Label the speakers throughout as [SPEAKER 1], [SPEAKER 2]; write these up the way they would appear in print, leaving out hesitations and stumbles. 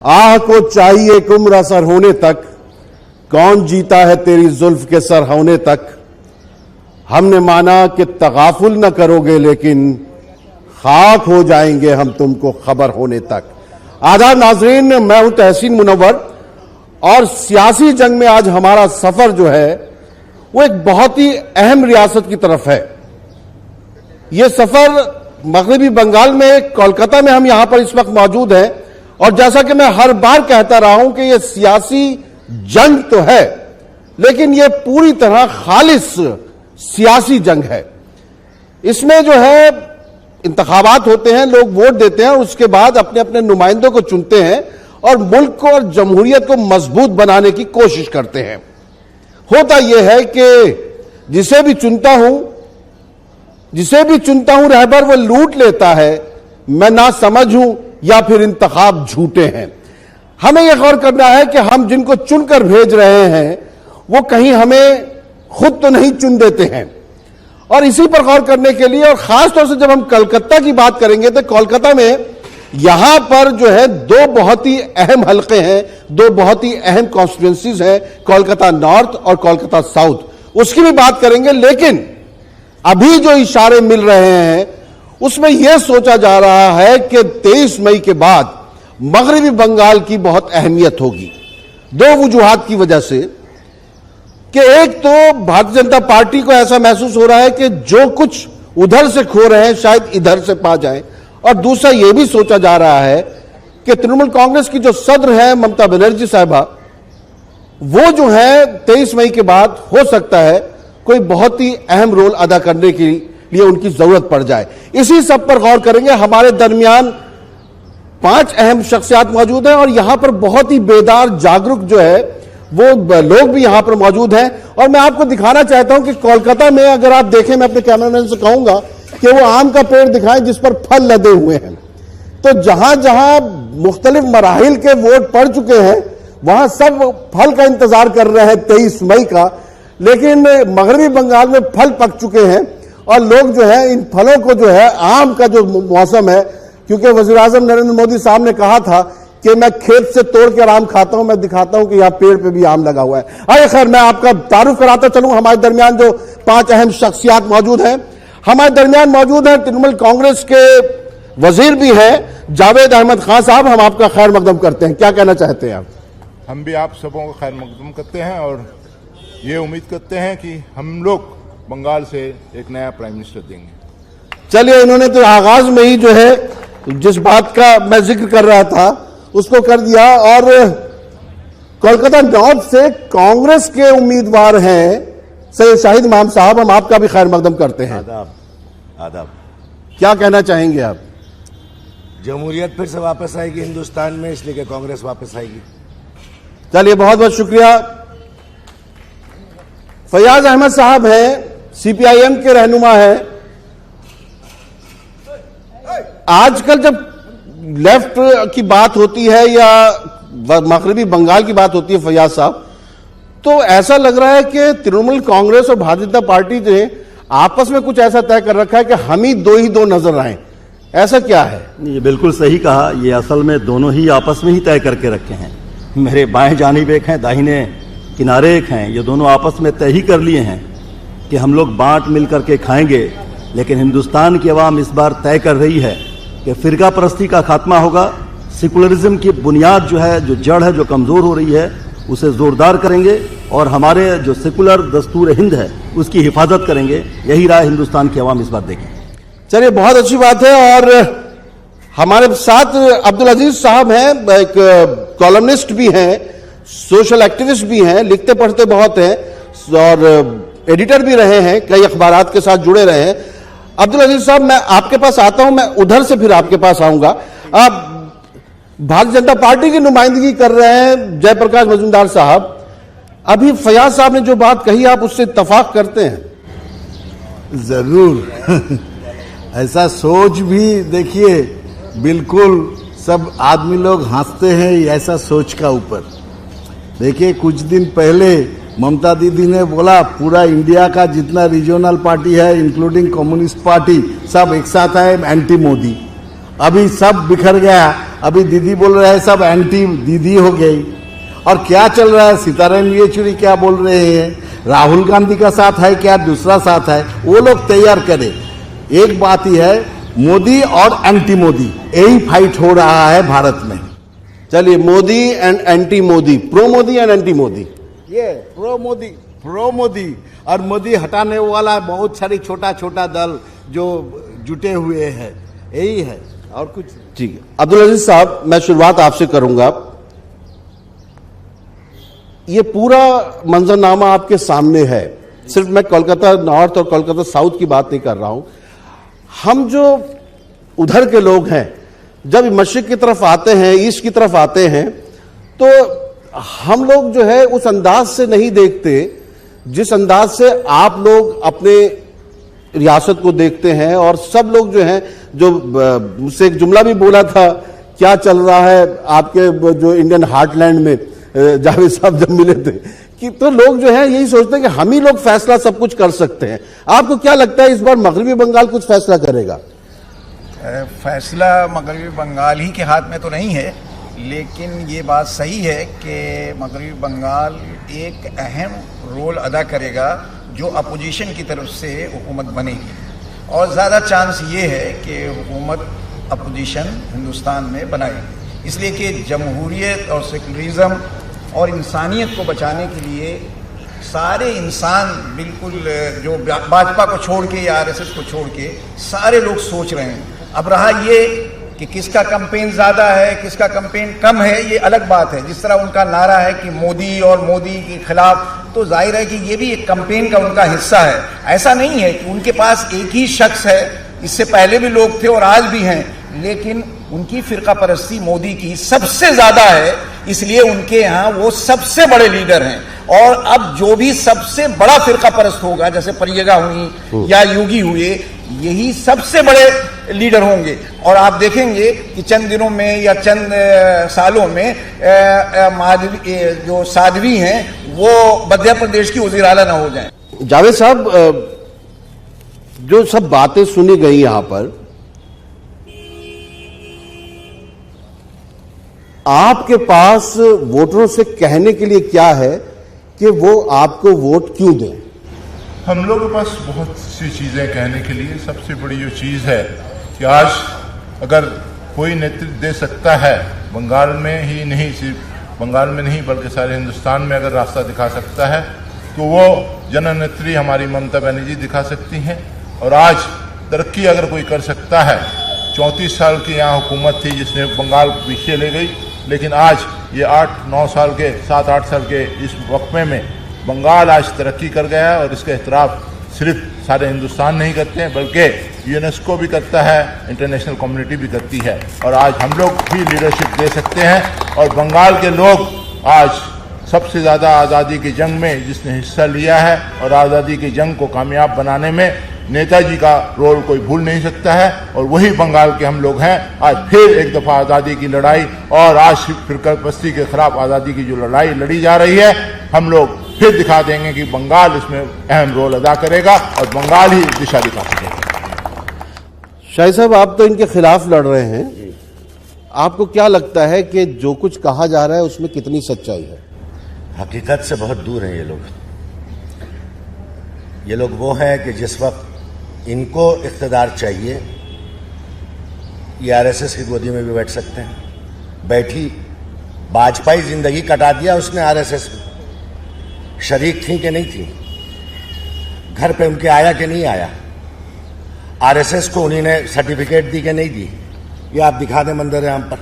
[SPEAKER 1] आह को चाहिए एक उम्र असर होने तक, कौन जीता है तेरी जुल्फ के सर होने तक। हमने माना कि तगाफुल न करोगे लेकिन खाक हो जाएंगे हम तुमको खबर होने तक। आदाब नाजरीन, मैं हूं तहसीन मुनव्वर और सियासी जंग में आज हमारा सफर जो है वो एक बहुत ही अहम रियासत की तरफ है। यह सफर मगरबी बंगाल में कोलकाता में हम यहां पर इस वक्त मौजूद हैं और जैसा कि मैं हर बार कहता रहा हूं कि यह सियासी जंग तो है लेकिन यह पूरी तरह खालिस सियासी जंग है। इसमें जो है इंतखाबात होते हैं, लोग वोट देते हैं, उसके बाद अपने अपने नुमाइंदों को चुनते हैं और मुल्क को और जमहूरियत को मजबूत बनाने की कोशिश करते हैं। होता यह है कि जिसे भी चुनता हूं रहबर वो लूट लेता है। मैं ना समझ हूं या फिर इंतखाब झूठे हैं। हमें यह गौर करना है कि हम जिनको चुनकर भेज रहे हैं वो कहीं हमें खुद तो नहीं चुन देते हैं। और इसी पर गौर करने के लिए और खास तौर से जब हम कोलकाता की बात करेंगे तो कोलकाता में यहां पर जो है दो बहुत ही अहम हलके हैं, दो बहुत ही अहम कॉन्स्टिट्यूएंसीज हैं, कोलकाता नॉर्थ और कोलकाता साउथ। उसकी भी बात करेंगे, लेकिन अभी जो इशारे मिल रहे हैं उसमें यह सोचा जा रहा है कि 23 मई के बाद मगरबी बंगाल की बहुत अहमियत होगी दो वजूहात की वजह से। कि एक तो भारतीय जनता पार्टी को ऐसा महसूस हो रहा है कि जो कुछ उधर से खो रहे हैं शायद इधर से पा जाएं, और दूसरा यह भी सोचा जा रहा है कि तृणमूल कांग्रेस की जो सदर है ममता बनर्जी साहिबा, वो जो है 23 मई के बाद हो सकता है कोई बहुत ही अहम रोल अदा करने के लिए उनकी जरूरत पड़ जाए। इसी सब पर गौर करेंगे। हमारे दरमियान 5 अहम शख्सियात मौजूद हैं और यहां पर बहुत ही बेदार जागरूक जो है वो लोग भी यहां पर मौजूद हैं। और मैं आपको दिखाना चाहता हूं कि कोलकाता में अगर आप देखें, मैं अपने कैमरामैन से कहूंगा कि वो आम का पेड़ दिखाएं जिस पर फल लदे हुए हैं। तो जहां जहां मुख्तलिफ मराहिल के वोट पड़ चुके हैं वहां सब फल का इंतजार कर रहे हैं 23 मई का, लेकिन मगरबी बंगाल में फल पक चुके हैं और लोग जो है इन फलों को जो है आम का जो मौसम है, क्योंकि वजीर आजम नरेंद्र मोदी साहब ने कहा था कि मैं खेत से तोड़ कर आम खाता हूं, मैं दिखाता हूं कि यहां पेड़ पे भी आम लगा हुआ है। आइए खैर मैं आपका तारुफ कराता चलूं। हमारे दरमियान जो 5 अहम शख्सियात मौजूद हैं, हमारे दरमियान मौजूद हैं तृणमूल कांग्रेस के वजीर भी हैं जावेद अहमद खान साहब। हम आपका खैर मकदम करते हैं, क्या कहना चाहते हैं आप?
[SPEAKER 2] हम भी आप सबों को खैर मकदम करते हैं और ये उम्मीद करते हैं कि हम लोग बंगाल से एक नया प्राइम मिनिस्टर देंगे।
[SPEAKER 1] चलिए, इन्होंने तो आगाज में ही जो है जिस बात का मैं जिक्र कर रहा था उसको कर दिया। और कोलकाता नॉर्थ से कांग्रेस के उम्मीदवार हैं सैयद शाहिद इमाम साहब, हम आपका भी खैर मकदम करते हैं।
[SPEAKER 3] आदाब।
[SPEAKER 1] क्या कहना चाहेंगे आप?
[SPEAKER 3] जमहूरियत फिर से वापस आएगी हिंदुस्तान में, इसलिए कि कांग्रेस वापस आएगी।
[SPEAKER 1] चलिए, बहुत बहुत शुक्रिया। फयाज अहमद साहब हैं, सीपीआईएम के रहनुमा हैं। आजकल जब लेफ्ट की बात होती है या मगरबी बंगाल की बात होती है फयाज साहब, तो ऐसा लग रहा है कि तृणमूल कांग्रेस और भारतीय जनता पार्टी ने आपस में कुछ ऐसा तय कर रखा है कि हम ही दो नजर आए। ऐसा क्या है?
[SPEAKER 4] ये बिल्कुल सही कहा। ये असल में दोनों ही आपस में ही तय करके रखे हैं। मेरे बाएं जानिब एक हैं, दाहिने किनारे एक हैं। ये दोनों आपस में तय ही कर लिए हैं कि हम लोग बांट मिल करके खाएंगे। लेकिन हिंदुस्तान की आवाम इस बार तय कर रही है कि फिरका परस्ती का खात्मा होगा। सेकुलरिज्म की बुनियाद जो है, जो जड़ है, जो कमजोर हो रही है, उसे जोरदार करेंगे और हमारे जो सेकुलर दस्तूर हिंद है उसकी हिफाजत करेंगे। यही राय हिंदुस्तान की आवाम इस बार देगी।
[SPEAKER 1] चलिए, बहुत अच्छी बात है। और हमारे साथ अब्दुल अजीज साहब हैं, एक कॉलमनिस्ट भी हैं, सोशल एक्टिविस्ट भी हैं, लिखते पढ़ते बहुत हैं और एडिटर भी रहे हैं, कई अखबारात के साथ जुड़े रहे हैं। अब्दुल अजीज साहब, मैं आपके पास आता हूं, मैं उधर से फिर आपके पास आऊंगा। आप भारतीय जनता पार्टी की नुमाइंदगी कर रहे हैं जयप्रकाश मजूमदार साहब। अभी फयाज साहब ने जो बात कही आप उससे इत्तफाक करते हैं?
[SPEAKER 5] जरूर। ऐसा सोच भी देखिए, बिल्कुल सब आदमी लोग हंसते हैं ऐसा सोच का ऊपर। देखिए, कुछ दिन पहले ममता दीदी ने बोला पूरा इंडिया का जितना रीजनल पार्टी है इंक्लूडिंग कम्युनिस्ट पार्टी सब एक साथ है एंटी मोदी। अभी सब बिखर गया अभी दीदी बोल रहे हैं सब एंटी दीदी हो गई। और क्या चल रहा है, सीताराम येचुरी क्या बोल रहे हैं, राहुल गांधी का साथ है क्या दूसरा साथ है, वो लोग तैयार करें। एक बात ही है, मोदी और एंटी मोदी यही फाइट हो रहा है भारत में।
[SPEAKER 1] चलिए, Modi and anti Modi, pro Modi and anti Modi.
[SPEAKER 5] ये प्रो मोदी और मोदी हटाने वाला बहुत सारी छोटा छोटा दल जो जुटे हुए हैं, यही है और कुछ नहीं।
[SPEAKER 1] ठीक है अब्दुल अजीज साहब, मैं शुरुआत आपसे करूंगा। ये पूरा मंजरनामा आपके सामने है, सिर्फ मैं कोलकाता नॉर्थ और कोलकाता साउथ की बात नहीं कर रहा हूं। हम जो उधर के लोग हैं, जब मशरिक की तरफ आते हैं, ईस्ट की तरफ आते हैं, तो हम लोग जो है उस अंदाज से नहीं देखते जिस अंदाज से आप लोग अपने रियासत को देखते हैं। और सब लोग जो हैं, जो मुझसे एक जुमला भी बोला था, क्या चल रहा है आपके जो इंडियन हार्टलैंड में, जावेद साहब जब मिले थे, कि तो लोग जो है यही सोचते हैं कि हम ही लोग फैसला सब कुछ कर सकते हैं। आपको क्या लगता है इस बार मगरबी बंगाल कुछ फैसला करेगा?
[SPEAKER 6] फैसला मगरबी बंगाल ही के हाथ में तो नहीं है, लेकिन ये बात सही है कि मगरबी बंगाल एक अहम रोल अदा करेगा जो अपोजिशन की तरफ से हुकूमत बनेगी। और ज़्यादा चांस ये है कि हुकूमत अपोजिशन हिंदुस्तान में बनाएगी, इसलिए कि जमहूरियत और सेकुलरिज्म और इंसानियत को बचाने के लिए सारे इंसान बिल्कुल, जो भाजपा को छोड़ के या आरएसएस को छोड़ के सारे लोग सोच रहे हैं। अब रहा ये कि किसका कैंपेन ज़्यादा है, किसका कैंपेन कम है, ये अलग बात है। जिस तरह उनका नारा है कि मोदी और मोदी के खिलाफ, तो जाहिर है कि ये भी एक कैंपेन का उनका हिस्सा है। ऐसा नहीं है कि उनके पास एक ही शख्स है, इससे पहले भी लोग थे और आज भी हैं, लेकिन उनकी फिरका परस्ती मोदी की सबसे ज्यादा है, इसलिए उनके यहाँ वो सबसे बड़े लीडर हैं। और अब जो भी सबसे बड़ा फिरका परस्त होगा, जैसे परियगा हुई या योगी हुए, यही सबसे बड़े लीडर होंगे। और आप देखेंगे कि चंद दिनों में या चंद सालों में माधवी जो साध्वी हैं वो मध्य प्रदेश की वज़ीर आला ना हो जाएं।
[SPEAKER 1] जावेद साहब, जो सब बातें सुनी गई यहां पर, आपके पास वोटरों से कहने के लिए क्या है कि वो आपको वोट क्यों दें?
[SPEAKER 2] हम लोगों के पास बहुत सी चीज़ें कहने के लिए। सबसे बड़ी जो चीज़ है कि आज अगर कोई नेतृत्व दे सकता है, बंगाल में ही नहीं, सिर्फ बंगाल में नहीं बल्कि सारे हिंदुस्तान में अगर रास्ता दिखा सकता है, तो वो जननेत्री हमारी ममता बनर्जी दिखा सकती हैं। और आज तरक्की अगर कोई कर सकता है, 34 साल की यहाँ हुकूमत थी जिसने बंगाल पीछे ले गई, लेकिन आज ये 8-9 साल के 7-8 साल के इस वक्फे में बंगाल आज तरक्की कर गया है। और इसका एतराफ़ सिर्फ सारे हिंदुस्तान नहीं करते हैं बल्कि यूनेस्को भी करता है, इंटरनेशनल कम्युनिटी भी करती है। और आज हम लोग भी लीडरशिप दे सकते हैं। और बंगाल के लोग आज सबसे ज़्यादा आज़ादी की जंग में जिसने हिस्सा लिया है, और आज़ादी की जंग को कामयाब बनाने में नेताजी का रोल कोई भूल नहीं सकता है। और वही बंगाल के हम लोग हैं। आज फिर एक दफ़ा आज़ादी की लड़ाई, और आज फिरकापरस्ती के खिलाफ आज़ादी की जो लड़ाई लड़ी जा रही है, हम लोग फिर दिखा देंगे कि बंगाल इसमें अहम रोल अदा करेगा और बंगाल ही दिशा दिखा सकेगा।
[SPEAKER 1] शाही साहब, आप तो इनके खिलाफ लड़ रहे हैं, आपको क्या लगता है कि जो कुछ कहा जा रहा है उसमें कितनी सच्चाई है?
[SPEAKER 3] हकीकत से बहुत दूर हैं ये लोग। ये लोग वो हैं कि जिस वक्त इनको इख्तिदार चाहिए, ये आरएसएस की गोदी में भी बैठ सकते हैं। बैठी वाजपेयी जिंदगी कटा दिया उसने आरएसएस में। शरीक थी कि नहीं थी, घर पे उनके आया कि नहीं आया, आरएसएस को उन्हीं ने सर्टिफिकेट दी कि नहीं दी, ये आप दिखा दें मंदिर पर।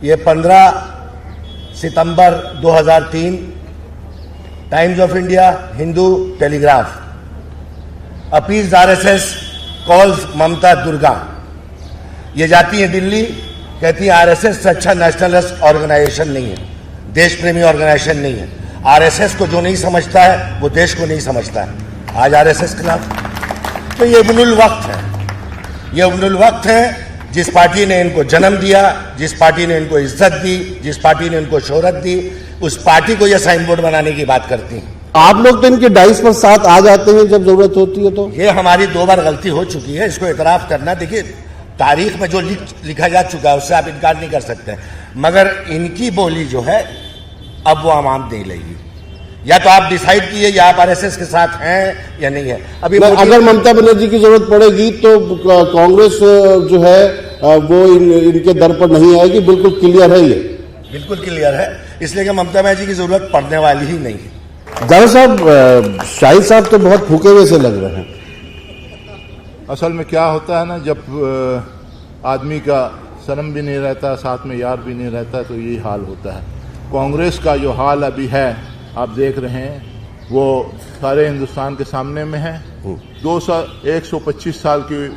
[SPEAKER 3] ये 15 सितंबर 2003 Times of India, Hindu Telegraph, appease RSS calls Mamata Durga. ये जाती है दिल्ली, कहती है आरएसएस से अच्छा नेशनलिस्ट ऑर्गेनाइजेशन नहीं है, देश प्रेमी ऑर्गेनाइजेशन नहीं है। आरएसएस को जो नहीं समझता है वो देश को नहीं समझता है। आज आरएसएस के खिलाफ तो ये इब्नुल वक्त है, ये इब्नुल वक्त है। जिस पार्टी ने इनको जन्म दिया, जिस पार्टी ने इनको इज्जत दी, जिस पार्टी ने इनको शोहरत दी, उस पार्टी को यह साइन बोर्ड बनाने की बात करती हैं।
[SPEAKER 1] आप लोग तो इनके डाइस पर साथ आ जाते हैं जब जरूरत होती है। तो
[SPEAKER 3] ये हमारी 2 बार गलती हो चुकी है, इसको इतराफ करना। देखिए, तारीख में जो लिखा जा चुका है उससे आप इनकार नहीं कर सकते, मगर इनकी बोली जो है अब वो आवाम नहीं लेगी। या तो आप डिसाइड कीजिए या आप आरएसएस के साथ हैं या नहीं है। अभी
[SPEAKER 1] अगर ममता बनर्जी की जरूरत पड़ेगी तो कांग्रेस जो है वो इनके दर पर नहीं आएगी, बिल्कुल क्लियर है ये?
[SPEAKER 3] बिल्कुल क्लियर है, इसलिए कि ममता बनर्जी की जरूरत पड़ने वाली ही नहीं है।
[SPEAKER 1] जावेद साहब, शाहिद साहब तो बहुत फूके हुए से लग रहे हैं।
[SPEAKER 2] असल में क्या होता है ना, जब आदमी का शर्म भी नहीं रहता, साथ में यार भी नहीं रहता, तो यही हाल होता है। कांग्रेस का जो हाल अभी है आप देख रहे हैं, वो सारे हिंदुस्तान के सामने में है। 125 साल के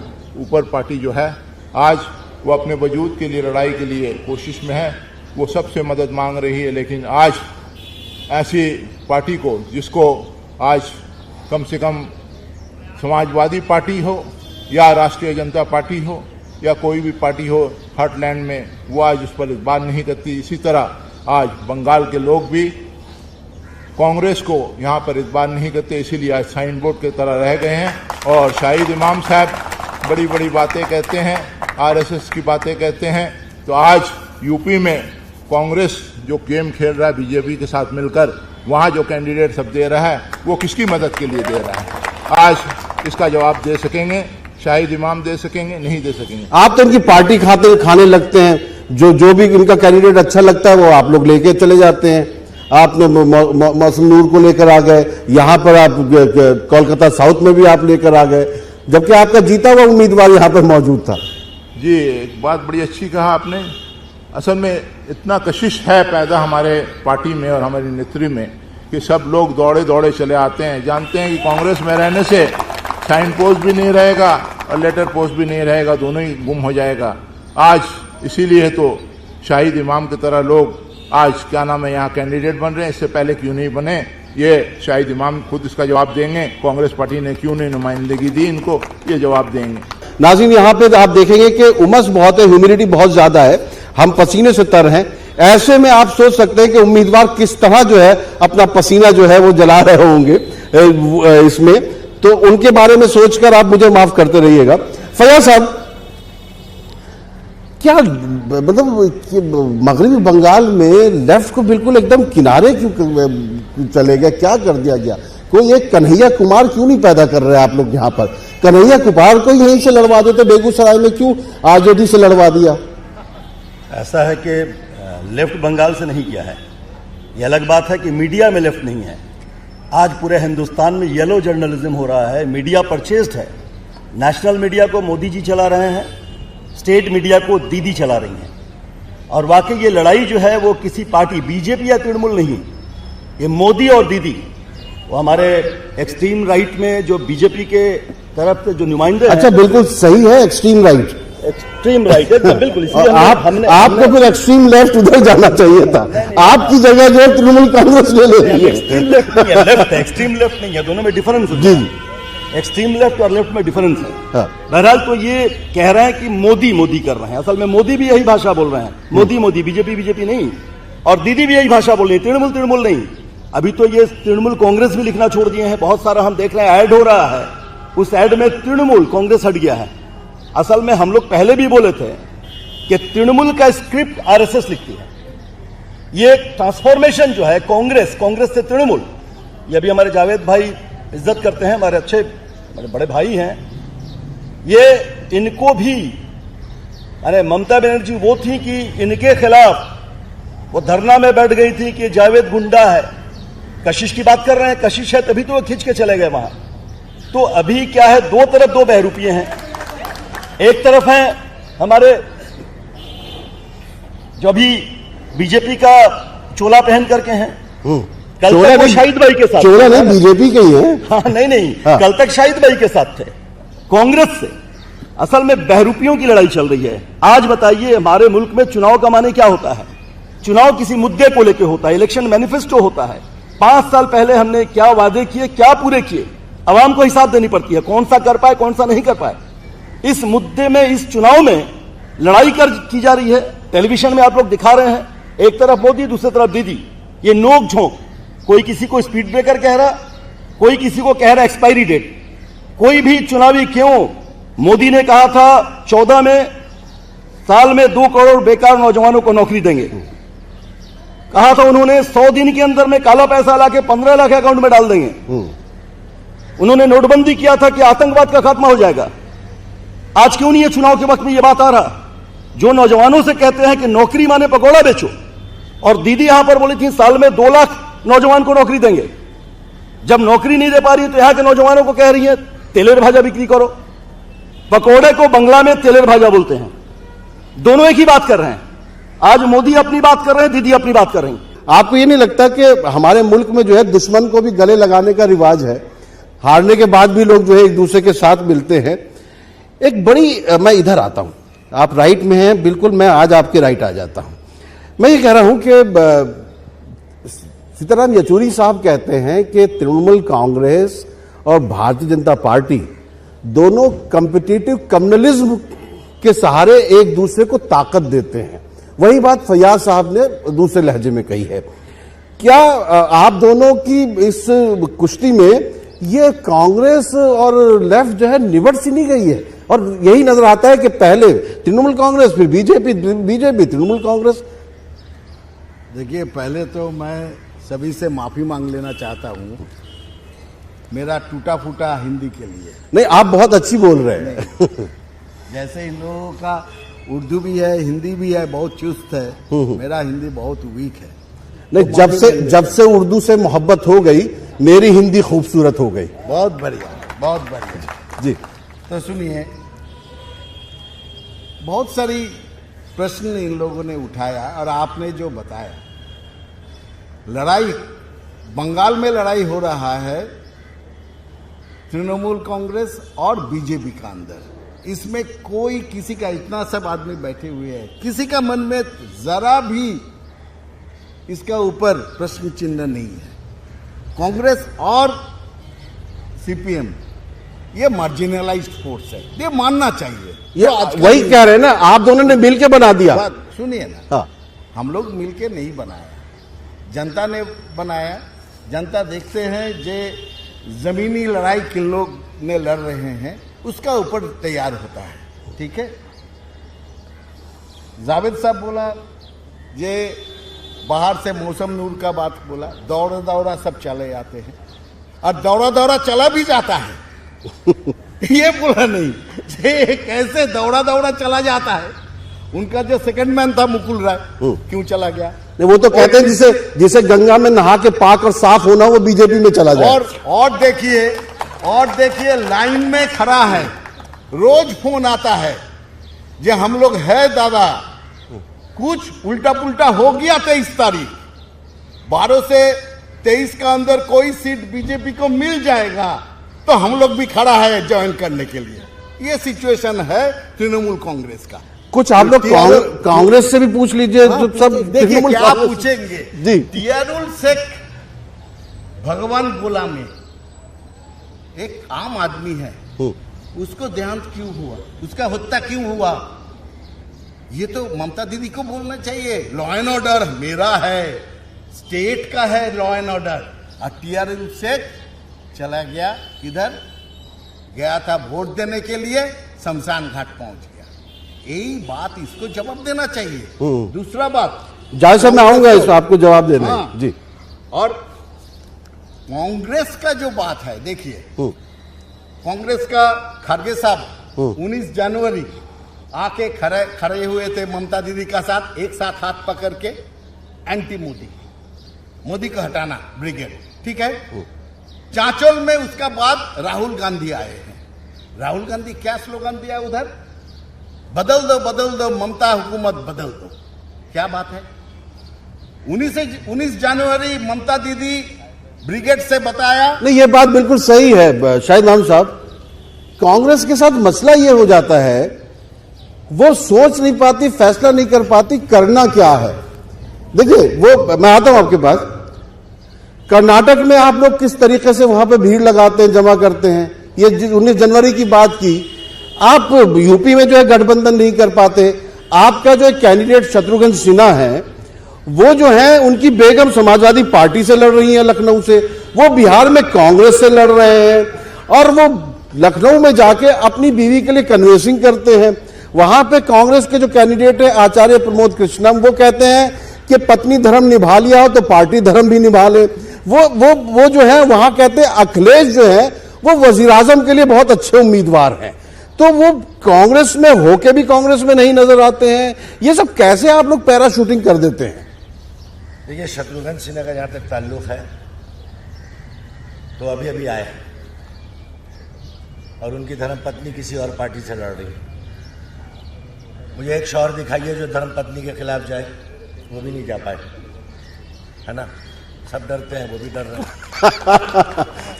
[SPEAKER 2] ऊपर पार्टी जो है, आज वो अपने वजूद के लिए, लड़ाई के लिए कोशिश में है, वो सबसे मदद मांग रही है। लेकिन आज ऐसी पार्टी को, जिसको आज कम से कम समाजवादी पार्टी हो या राष्ट्रीय जनता पार्टी हो या कोई भी पार्टी हो हार्टलैंड में, वो आज उस पर इतबार नहीं करती। इसी तरह आज बंगाल के लोग भी कांग्रेस को यहाँ पर इतबार नहीं करते, इसीलिए आज साइन बोर्ड की तरह रह गए हैं। और शाहिद इमाम साहब बड़ी बड़ी बातें कहते हैं, आरएसएस की बातें कहते हैं। तो आज यूपी में कांग्रेस जो गेम खेल रहा है बीजेपी के साथ मिलकर, वहाँ जो कैंडिडेट सब दे रहा है, वो किसकी मदद के लिए दे रहा है? आज इसका जवाब दे सकेंगे शाहिद इमाम, दे सकेंगे? नहीं दे सकेंगे।
[SPEAKER 1] आप तो इनकी पार्टी खाने लगते हैं, जो भी इनका कैंडिडेट अच्छा लगता है वो आप लोग लेके चले जाते हैं। आपने मौसम नूर को लेकर आ गए, यहां पर आप कोलकाता साउथ में भी आप लेकर आ गए, जबकि आपका जीता हुआ उम्मीदवार यहां पर मौजूद था।
[SPEAKER 2] जी, एक बात बड़ी अच्छी कहा आपने। असल में इतना कशिश है पैदा हमारे पार्टी में और हमारी नेतृत्व में कि सब लोग दौड़े दौड़े चले आते हैं। जानते हैं कि कांग्रेस में रहने से साइन पोस्ट भी नहीं रहेगा और लेटर पोस्ट भी नहीं रहेगा, दोनों ही गुम हो जाएगा। आज इसीलिए तो शाहिद इमाम की तरह लोग आज क्या नाम है यहाँ कैंडिडेट बन रहे हैं। इससे पहले क्यों नहीं बने, ये शाहिद इमाम खुद इसका जवाब देंगे। कांग्रेस पार्टी ने क्यों नहीं नुमाइंदगी दी इनको, ये जवाब देंगे।
[SPEAKER 1] नाज़रीन, यहाँ पे आप देखेंगे कि उमस बहुत है, ह्यूमिडिटी बहुत ज्यादा है, हम पसीने से तर हैं। ऐसे में आप सोच सकते हैं कि उम्मीदवार किस तरह जो है अपना पसीना जो है वो जला रहे होंगे इसमें। तो उनके बारे में सोचकर आप मुझे माफ करते रहिएगा। फैयाज साहब, क्या मतलब मगरबी बंगाल में लेफ्ट को बिल्कुल एकदम किनारे क्यों चले गया, क्या कर दिया गया? कोई एक कन्हैया कुमार क्यों नहीं पैदा कर रहे आप लोग यहाँ पर? कन्हैया कुमार को यहीं से लड़वा देते, बेगूसराय में क्यों आरजेडी से लड़वा दिया?
[SPEAKER 4] ऐसा है कि लेफ्ट बंगाल से नहीं किया है। ये अलग बात है कि मीडिया में लेफ्ट नहीं है। आज पूरे हिंदुस्तान में येलो जर्नलिज्म हो रहा है, मीडिया परचेज्ड है। नेशनल मीडिया को मोदी जी चला रहे हैं, स्टेट मीडिया को दीदी चला रही हैं। और वाकई ये लड़ाई जो है वो किसी पार्टी, बीजेपी या तृणमूल नहीं, ये मोदी और दीदी। वो हमारे एक्सट्रीम राइट में जो बीजेपी के तरफ से जो नुमाइंदे,
[SPEAKER 1] अच्छा, बिल्कुल सही है, एक्सट्रीम राइट,
[SPEAKER 4] एक्सट्रीम राइट है बिल्कुल।
[SPEAKER 1] आपको फिर एक्सट्रीम लेफ्ट उधर जाना चाहिए था। आपकी जगह जो तृणमूल कांग्रेस ले ले रही है।
[SPEAKER 4] एक्सट्रीम लेफ्ट नहीं है, लेफ्ट है, एक्सट्रीम लेफ्ट नहीं है, दोनों में डिफरेंस है।
[SPEAKER 1] जी,
[SPEAKER 4] एक्सट्रीम लेफ्ट और लेफ्ट में डिफरेंस है।
[SPEAKER 1] हाँ।
[SPEAKER 4] बहरहाल तो ये कह रहे हैं कि मोदी मोदी कर रहे हैं, असल में मोदी भी यही भाषा बोल रहे हैं, मोदी मोदी, बीजेपी बीजेपी नहीं। और दीदी भी यही भाषा बोल रही है, तृणमूल तृणमूल नहीं। अभी तो ये तृणमूल कांग्रेस भी लिखना छोड़ दिए हैं, बहुत सारा हम देख रहे हैं ऐड हो रहा है, उस ऐड में तृणमूल कांग्रेस हट गया है। असल में हम लोग पहले भी बोले थे कि तृणमूल का स्क्रिप्ट आरएसएस लिखती है। ये ट्रांसफॉर्मेशन जो है कांग्रेस से तृणमूल, ये भी हमारे जावेद भाई इज्जत करते हैं, हमारे अच्छे हमारे बड़े भाई हैं, ये इनको भी, अरे ममता बनर्जी वो थी कि इनके खिलाफ वो धरना में बैठ गई थी कि जावेद गुंडा है। कशिश की बात कर रहे हैं, कशिश है तभी तो वो खींच के चले गए वहां। तो अभी क्या है, दो तरफ दो बहरूपिये हैं। एक तरफ है हमारे जो अभी बीजेपी का चोला पहन करके हैं, कल तक वो शाहिद भाई के साथ,
[SPEAKER 1] चोला नहीं बीजेपी के ही है।
[SPEAKER 4] हाँ, नहीं
[SPEAKER 1] हाँ।
[SPEAKER 4] कल तक शाहिद भाई के साथ थे कांग्रेस से। असल में बहरूपियों की लड़ाई चल रही है। आज बताइए, हमारे मुल्क में चुनाव का माने क्या होता है? चुनाव किसी मुद्दे को लेकर होता है, इलेक्शन मैनिफेस्टो होता है। 5 साल पहले हमने क्या वादे किए, क्या पूरे किए, आवाम को हिसाब देनी पड़ती है, कौन सा कर पाए कौन सा नहीं कर पाए। इस मुद्दे में, इस चुनाव में लड़ाई की जा रही है। टेलीविजन में आप लोग दिखा रहे हैं, एक तरफ मोदी दूसरी तरफ दीदी, ये नोक झोंक, कोई किसी को स्पीड ब्रेकर कह रहा, कोई किसी को कह रहा एक्सपायरी डेट। कोई भी चुनावी क्यों मोदी ने कहा था 14 में साल में 2 करोड़ बेकार नौजवानों को नौकरी देंगे। कहा था उन्होंने 100 दिन के अंदर में काला पैसा लाके 15 लाख अकाउंट में डाल देंगे। उन्होंने नोटबंदी किया था कि आतंकवाद का खात्मा हो जाएगा। आज क्यों नहीं है चुनाव के वक्त में यह बात आ रहा? जो नौजवानों से कहते हैं कि नौकरी माने पकौड़ा बेचो, और दीदी यहां पर बोली थी साल में 2 लाख नौजवान को नौकरी देंगे। जब नौकरी नहीं दे पा रही तो यहां के नौजवानों को कह रही है तेलेर भाजा बिक्री करो। पकौड़े को बंगला में तेलेर भाजा बोलते हैं। दोनों एक ही बात कर रहे हैं। आज मोदी अपनी बात कर रहे हैं, दीदी अपनी बात कर रही हैं।
[SPEAKER 1] आपको ये नहीं लगता कि हमारे मुल्क में जो है दुश्मन को भी गले लगाने का रिवाज है? हारने के बाद भी लोग जो है एक दूसरे के साथ मिलते हैं। एक बड़ी मैं इधर आता हूं, आप राइट में हैं बिल्कुल, मैं आज आपके राइट आ जाता हूं। मैं ये कह रहा हूं कि सीताराम येचुरी साहब कहते हैं कि तृणमूल कांग्रेस और भारतीय जनता पार्टी दोनों कॉम्पिटिटिव कम्युनलिज्म के सहारे एक दूसरे को ताकत देते हैं। वही बात फैयाज साहब ने दूसरे लहजे में कही है। क्या आप दोनों की इस कुश्ती में ये कांग्रेस और लेफ्ट जो है निबट सी नहीं गई है? और यही नजर आता है कि पहले तृणमूल कांग्रेस, फिर बीजेपी तृणमूल कांग्रेस।
[SPEAKER 5] देखिए, पहले तो मैं सभी से माफी मांग लेना चाहता हूं मेरा टूटा फूटा हिंदी के लिए।
[SPEAKER 1] नहीं, आप बहुत अच्छी बोल रहे हैं।
[SPEAKER 5] जैसे इन लोगों का उर्दू भी है, हिंदी भी है, बहुत चुस्त है। मेरा हिंदी बहुत वीक है।
[SPEAKER 1] नहीं, जब से उर्दू से मोहब्बत हो गई, मेरी हिंदी खूबसूरत हो गई।
[SPEAKER 5] बहुत बढ़िया, बहुत बढ़िया
[SPEAKER 1] जी।
[SPEAKER 5] तो सुनिए, बहुत सारी प्रश्न इन लोगों ने उठाया और आपने जो बताया, लड़ाई बंगाल में लड़ाई हो रहा है तृणमूल कांग्रेस और बीजेपी का अंदर। इसमें कोई किसी का, इतना सब आदमी बैठे हुए हैं, किसी का मन में जरा भी इसका ऊपर प्रश्न चिन्ह नहीं है। कांग्रेस और सीपीएम ये मार्जिनलाइज्ड फोर्स है, ये मानना चाहिए।
[SPEAKER 1] ये वही कह रहे हैं ना, आप दोनों ने मिलके बना दिया।
[SPEAKER 5] सुनिए ना,
[SPEAKER 1] हाँ।
[SPEAKER 5] हम लोग मिलके नहीं बनाया, जनता ने बनाया। जनता देखते हैं जे जमीनी लड़ाई किन लोग ने लड़ रहे हैं उसका ऊपर तैयार होता है। ठीक है, जावेद साहब बोला, ये बाहर से मौसम नूर का बात बोला, दौड़ा दौड़ा सब चले जाते हैं और दौड़ा दौड़ा चला भी जाता है। ये बोला नहीं, ये कैसे दौड़ा दौड़ा चला जाता है। उनका जो सेकंड मैन था मुकुल राय, क्यों चला गया?
[SPEAKER 1] नहीं, वो तो कहते हैं जिसे गंगा में नहा के पाक और साफ होना, वो बीजेपी में चला जाए।
[SPEAKER 5] और देखिए लाइन में खड़ा है, रोज फोन आता है जे हम लोग है दादा, कुछ उल्टा पुल्टा हो गया 23 तारीख, 12 से 23 का अंदर कोई सीट बीजेपी को मिल जाएगा तो हम लोग भी खड़ा है ज्वाइन करने के लिए। ये सिचुएशन है तृणमूल कांग्रेस का।
[SPEAKER 1] कुछ आप लोग कांग्रेस से भी पूछ लीजिए। सब
[SPEAKER 5] देखिए क्या पूछेंगे
[SPEAKER 1] जी।
[SPEAKER 5] तियारुल शेख भगवान गुलामी एक आम आदमी है, उसको देहांत क्यों हुआ, उसका हत्या क्यों हुआ, ये तो ममता दीदी को बोलना चाहिए। लॉ एंड ऑर्डर मेरा है, स्टेट का है लॉ एंड ऑर्डर। और तियारुल शेख चला गया, इधर गया था वोट देने के लिए, शमशान घाट पहुंच गया। यही बात इसको जवाब देना चाहिए। दूसरा बात,
[SPEAKER 1] जाए साहब मैं आऊंगा इसको आपको जवाब देना।
[SPEAKER 5] हाँ,
[SPEAKER 1] जी।
[SPEAKER 5] और कांग्रेस का जो बात है, देखिए कांग्रेस का खड़गे साहब 19 जनवरी आके खड़े हुए थे ममता दीदी का साथ, एक साथ हाथ पकड़ के एंटी मोदी को हटाना ब्रिगेड। ठीक है, चांचोल में उसका बाद राहुल गांधी आए हैं। राहुल गांधी क्या स्लोगन दिया उधर, बदल दो ममता हुकूमत बदल दो। क्या बात है, 19 जनवरी ममता दीदी ब्रिगेड से बताया।
[SPEAKER 1] नहीं, ये बात बिल्कुल सही है शाहिद नाम साहब। कांग्रेस के साथ मसला ये हो जाता है, वो सोच नहीं पाती, फैसला नहीं कर पाती करना क्या है। देखिए, वो मैं आता हूं आपके पास, कर्नाटक में आप लोग किस तरीके से वहां पे भीड़ लगाते हैं, जमा करते हैं। ये 19 जनवरी की बात की, आप यूपी में जो है गठबंधन नहीं कर पाते। आपका जो कैंडिडेट शत्रुघ्न सिन्हा है, वो जो है उनकी बेगम समाजवादी पार्टी से लड़ रही है लखनऊ से, वो बिहार में कांग्रेस से लड़ रहे हैं, और वो लखनऊ में जाके अपनी बीवी के लिए कन्वेंसिंग करते हैं। वहां पे कांग्रेस के जो कैंडिडेट है आचार्य प्रमोद कृष्णम, वो कहते हैं कि पत्नी धर्म निभा लिया हो तो पार्टी धर्म भी निभा ले। वो जो है वहां कहते हैं अखिलेश जो है वो वजीर आजम के लिए बहुत अच्छे उम्मीदवार हैं, तो वो कांग्रेस में होके भी कांग्रेस में नहीं नजर आते हैं। ये सब कैसे आप लोग पैराशूटिंग कर देते हैं?
[SPEAKER 3] देखिए, शत्रुघ्न सिन्हा का जहां तक ताल्लुक है तो अभी आए हैं और उनकी धर्मपत्नी किसी और पार्टी से लड़ रही है। मुझे एक शौहर दिखाइए जो धर्मपत्नी के खिलाफ जाए, वो भी नहीं जा पाए, है ना। सब डरते हैं, वो भी डर रहे हैं।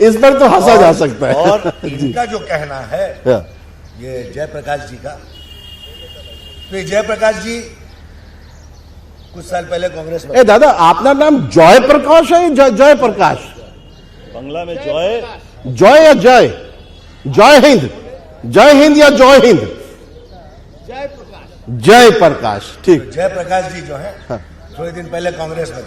[SPEAKER 1] इस पर तो हंसा जा सकता है।
[SPEAKER 3] और इनका जो कहना है ये जयप्रकाश जी का, तो जयप्रकाश जी कुछ साल पहले कांग्रेस में।
[SPEAKER 1] दादा, आपका नाम जय प्रकाश है? जय प्रकाश
[SPEAKER 4] बंगला में जॉय
[SPEAKER 1] जय या जय? जय हिंद, जय हिंद या जय हिंद? जय प्रकाश, ठीक।
[SPEAKER 3] जयप्रकाश जी जो है थोड़े दिन पहले कांग्रेस में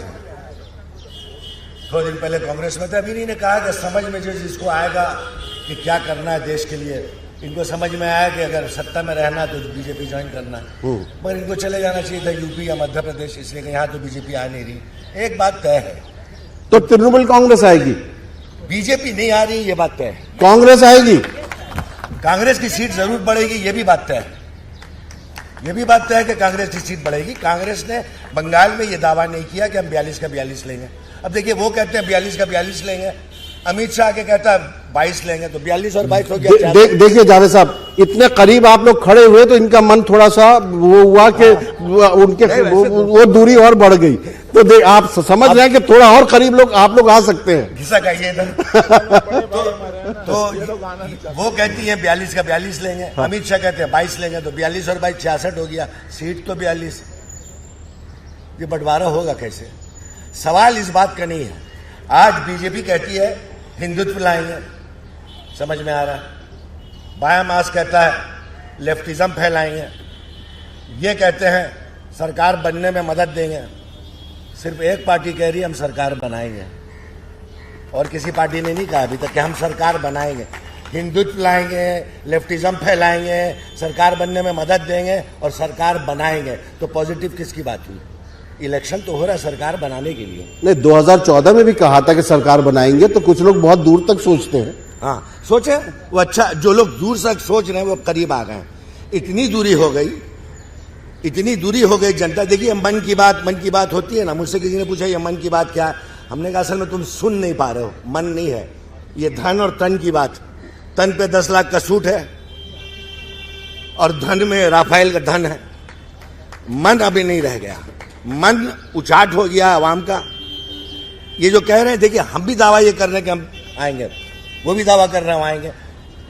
[SPEAKER 3] थे, अभी इन्होंने कहा कि समझ में जो जिसको आएगा कि क्या करना है देश के लिए, इनको समझ में आया कि अगर सत्ता में रहना तो बीजेपी ज्वाइन करना है, मगर इनको चले जाना चाहिए था यूपी या मध्य प्रदेश, इसलिए कि यहाँ तो बीजेपी आ नहीं रही। एक बात तय है,
[SPEAKER 1] तो तृणमूल कांग्रेस आएगी,
[SPEAKER 3] बीजेपी नहीं आ रही, ये बात तय है।
[SPEAKER 1] कांग्रेस आएगी,
[SPEAKER 3] कांग्रेस की सीट जरूर बढ़ेगी, ये भी बात तय है। ये भी बात तय है कि कांग्रेस की सीट बढ़ेगी। कांग्रेस ने बंगाल में ये दावा नहीं किया कि हम 42 का 42 लेंगे। अब देखिए, वो कहते हैं 42 का 42 लेंगे, अमित शाह के कहता है 22 लेंगे, तो 42 और 22 हो गया।
[SPEAKER 1] देखिए जावेद साहब, इतने करीब आप लोग खड़े हुए तो इनका मन थोड़ा सा वो हुआ कि उनके वो दूरी और बढ़ गई। तो आप समझ रहे हैं कि थोड़ा और करीब आप लोग आ सकते हैं।
[SPEAKER 3] घिसक आइए इधर। तो वो कहती है 42 का 42 लेंगे, अमित शाह कहते हैं 22 लेंगे, तो 42 और 22 66 हो गया, सीट तो 42। ये बंटवारा होगा कैसे? सवाल इस बात का नहीं है। आज बीजेपी कहती है हिंदुत्व लाएंगे, समझ में आ रहा है। बायां मास कहता है लेफ्टिज्म फैलाएंगे, ये कहते हैं सरकार बनने में मदद देंगे। सिर्फ एक पार्टी कह रही है हम सरकार बनाएंगे, और किसी पार्टी ने नहीं कहा अभी तक कि हम सरकार बनाएंगे। हिंदुत्व लाएंगे, लेफ्टिज्म फैलाएंगे, सरकार बनने में मदद देंगे और सरकार बनाएंगे, तो पॉजिटिव किसकी बात हुई? इलेक्शन तो हो रहा है सरकार बनाने के लिए।
[SPEAKER 1] नहीं, 2014 में भी कहा था कि सरकार बनाएंगे, तो कुछ लोग बहुत दूर तक सोचते हैं।
[SPEAKER 3] हाँ, सोचे वो अच्छा, जो लोग दूर तक सोच रहे हैं वो करीब आ गए। इतनी दूरी हो गई जनता। देखिए, मन की बात होती है ना। मुझसे किसी ने पूछा ये मन की बात क्या है, हमने कहा असल में तुम सुन नहीं पा रहे हो, मन नहीं है, ये धन और तन की बात। तन पे 10 लाख का सूट है और धन में राफेल का धन है। मन अभी नहीं रह गया, मन उचाट हो गया आवाम का। ये जो कह रहे हैं, देखिए हम भी दावा ये कर रहे हैं कि हम आएंगे, वो भी दावा कर रहे हैं हम आएंगे।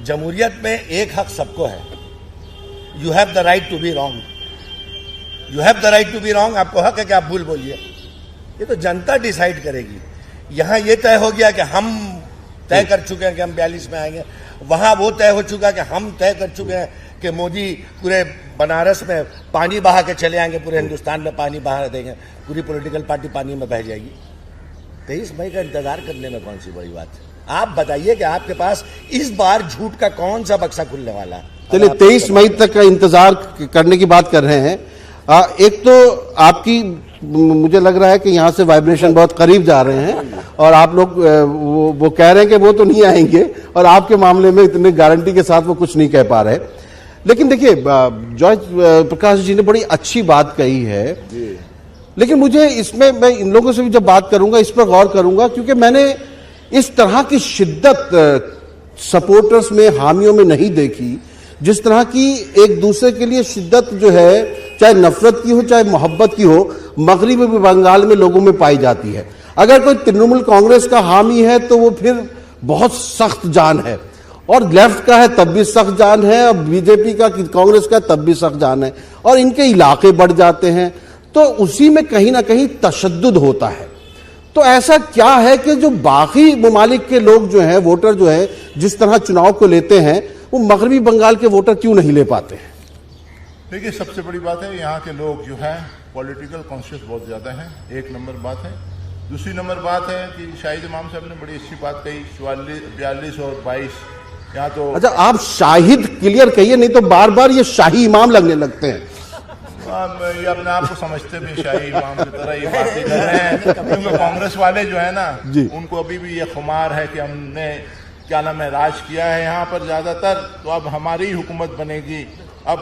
[SPEAKER 3] जमहूरियत में एक हक सबको है, you have the right to be wrong, you have the right to be wrong. आपको हक है कि आप भूल बोलिए, ये तो जनता डिसाइड करेगी। यहां ये तय हो गया कि हम तय कर चुके हैं कि हम 42 में आएंगे, वहां वो तय हो चुका कि हम तय कर चुके हैं कि मोदी पूरे बनारस में पानी बहा के चले आएंगे, पूरे हिंदुस्तान में पानी बहा देंगे, पूरी पॉलिटिकल पार्टी पानी में बह जाएगी। 23 मई का इंतजार करने में कौन सी बड़ी बात है? आप बताइए कि आपके पास इस बार झूठ का कौन सा बक्सा खुलने वाला है?
[SPEAKER 1] चलिए, 23 मई तक का इंतजार करने की बात कर रहे हैं। एक तो आपकी, मुझे लग रहा है कि यहां से वाइब्रेशन बहुत करीब जा रहे हैं, और आप लोग वो कह रहे हैं कि वो तो नहीं आएंगे, और आपके मामले में इतने गारंटी के साथ वो कुछ नहीं कह पा रहे। लेकिन देखिए, जय प्रकाश जी ने बड़ी अच्छी बात कही है, लेकिन मुझे इसमें, मैं इन लोगों से भी जब बात करूंगा इस पर गौर करूंगा, क्योंकि मैंने इस तरह की शिद्दत सपोर्टर्स में, हामियों में नहीं देखी, जिस तरह की एक दूसरे के लिए शिद्दत जो है, चाहे नफरत की हो चाहे मोहब्बत की हो, मगरबी बंगाल में लोगों में पाई जाती है। अगर कोई तृणमूल कांग्रेस का हामी है तो वो फिर बहुत सख्त जान है, और लेफ्ट का है तब भी सख्त जान है, और बीजेपी का, कांग्रेस का तब भी सख्त जान है, और इनके इलाके बढ़ जाते हैं, तो उसी में कहीं ना कहीं तशद्दुद होता है। तो ऐसा क्या है कि जो बाकी ममालिक के लोग जो हैं, वोटर जो है, जिस तरह चुनाव को लेते हैं, वो मगरबी बंगाल के वोटर क्यों नहीं ले पाते हैं?
[SPEAKER 2] देखिए, सबसे बड़ी बात है यहाँ के लोग जो है पॉलिटिकल कॉन्शियस बहुत ज़्यादा हैं, एक नंबर बात है। दूसरी नंबर बात है कि शाहिद इमाम साहब ने बड़ी अच्छी बात कही, 42 और 22 यहाँ तो
[SPEAKER 1] अच्छा, आप शाहिद क्लियर कहिए, नहीं तो बार बार ये शाही इमाम लगने लगते हैं।
[SPEAKER 2] ये अपने आप को समझते भी शाही इमाम की तरह ये बातें कर रहे हैं, क्योंकि कांग्रेस वाले जो है ना, उनको अभी भी ये खुमार है कि हमने क्या नाम है राज किया है यहाँ पर ज्यादातर, तो अब हमारी ही हुकूमत बनेगी। अब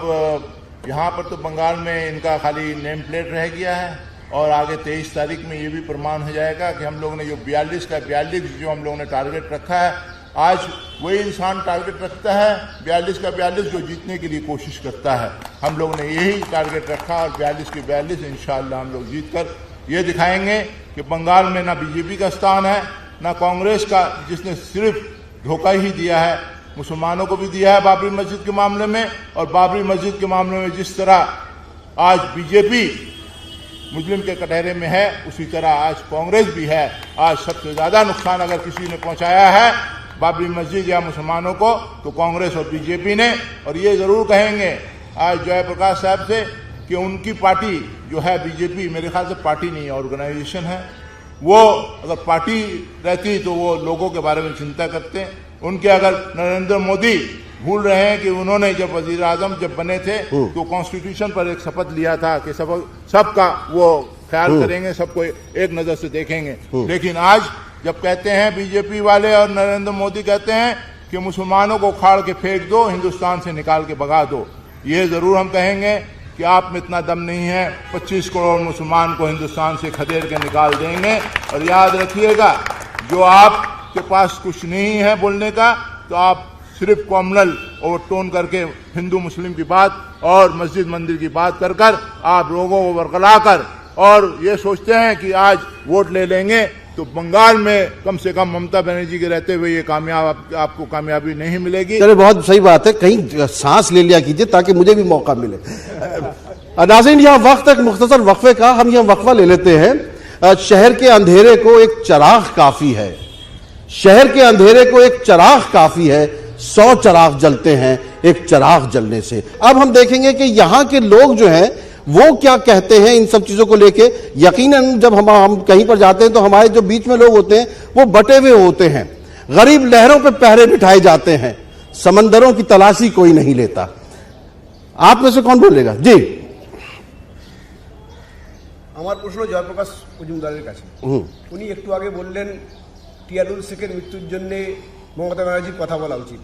[SPEAKER 2] यहाँ पर तो बंगाल में इनका खाली नेम प्लेट रह गया है, और आगे 23 तारीख में ये भी प्रमाण हो जाएगा कि हम लोगों ने जो 42 का 42 जो हम लोगों ने टारगेट रखा है, आज वही इंसान टारगेट रखता है 42 का 42 जो जीतने के लिए कोशिश करता है। हम लोग ने यही टारगेट रखा और 42 के 42 इंशाअल्लाह हम लोग जीत कर ये दिखाएंगे कि बंगाल में ना बीजेपी का स्थान है ना कांग्रेस का, जिसने सिर्फ धोखा ही दिया है, मुसलमानों को भी दिया है बाबरी मस्जिद के मामले में, और बाबरी मस्जिद के मामले में जिस तरह आज बीजेपी मुस्लिम के कटहरे में है, उसी तरह आज कांग्रेस भी है। आज सबसे ज्यादा नुकसान अगर किसी ने पहुंचाया है बाबरी मस्जिद या मुसलमानों को, तो कांग्रेस और बीजेपी ने। और ये जरूर कहेंगे आज जयप्रकाश साहब से कि उनकी पार्टी जो है बीजेपी, मेरे ख्याल से पार्टी नहीं ऑर्गेनाइजेशन है। वो अगर पार्टी रहती तो वो लोगों के बारे में चिंता करते। उनके अगर नरेंद्र मोदी भूल रहे हैं कि उन्होंने जब वजीर आजम जब बने थे तो कॉन्स्टिट्यूशन पर एक शपथ लिया था कि सबका वो ख्याल करेंगे, सबको एक नजर से देखेंगे। लेकिन आज जब कहते हैं बीजेपी वाले और नरेंद्र मोदी कहते हैं कि मुसलमानों को उखाड़ के फेंक दो, हिंदुस्तान से निकाल के भगा दो, ये जरूर हम कहेंगे कि आप में इतना दम नहीं है। 25 करोड़ मुसलमान को हिंदुस्तान से खदेड़ के निकाल देंगे। और याद रखिएगा, जो आपके पास कुछ नहीं है बोलने का, तो आप सिर्फ कॉमनल ओवरटोन करके हिंदू मुस्लिम की बात और मस्जिद मंदिर की बात कर कर आप लोगों को बरगला कर और ये सोचते हैं कि आज वोट ले लेंगे, तो बंगाल में कम से कम ममता बनर्जी के रहते हुए ये आपको कामयाबी नहीं मिलेगी।
[SPEAKER 1] चलिए, बहुत सही बात है, कहीं सांस ले लिया कीजिए ताकि मुझे भी मौका मिले। नाज़रीन, यहाँ वक्त एक मुख्तसर वक्फे का हम यह वक्फा ले लेते हैं। शहर के अंधेरे को एक चिराग काफी है, शहर के अंधेरे को एक चिराग काफी है, 100 चिराग जलते हैं एक चिराग जलने से। अब हम देखेंगे कि यहाँ के लोग जो हैं वो क्या कहते हैं इन सब चीजों को लेके। यकीनन जब हम कहीं पर जाते हैं तो हमारे जो बीच में लोग होते हैं वो बटे हुए होते हैं, गरीब लहरों पे पहरे बिठाए जाते हैं, समंदरों की तलाशी कोई नहीं लेता। आप में से कौन बोलेगा? जी।
[SPEAKER 7] আমার প্রশ্ন জয়প্রকাশ মজুমদারের কাছে। উনি একটু আগে বললেন টিয়ারুল শেখের মৃত্যুর জন্য মমতা ব্যানার্জির কথা বলা উচিত।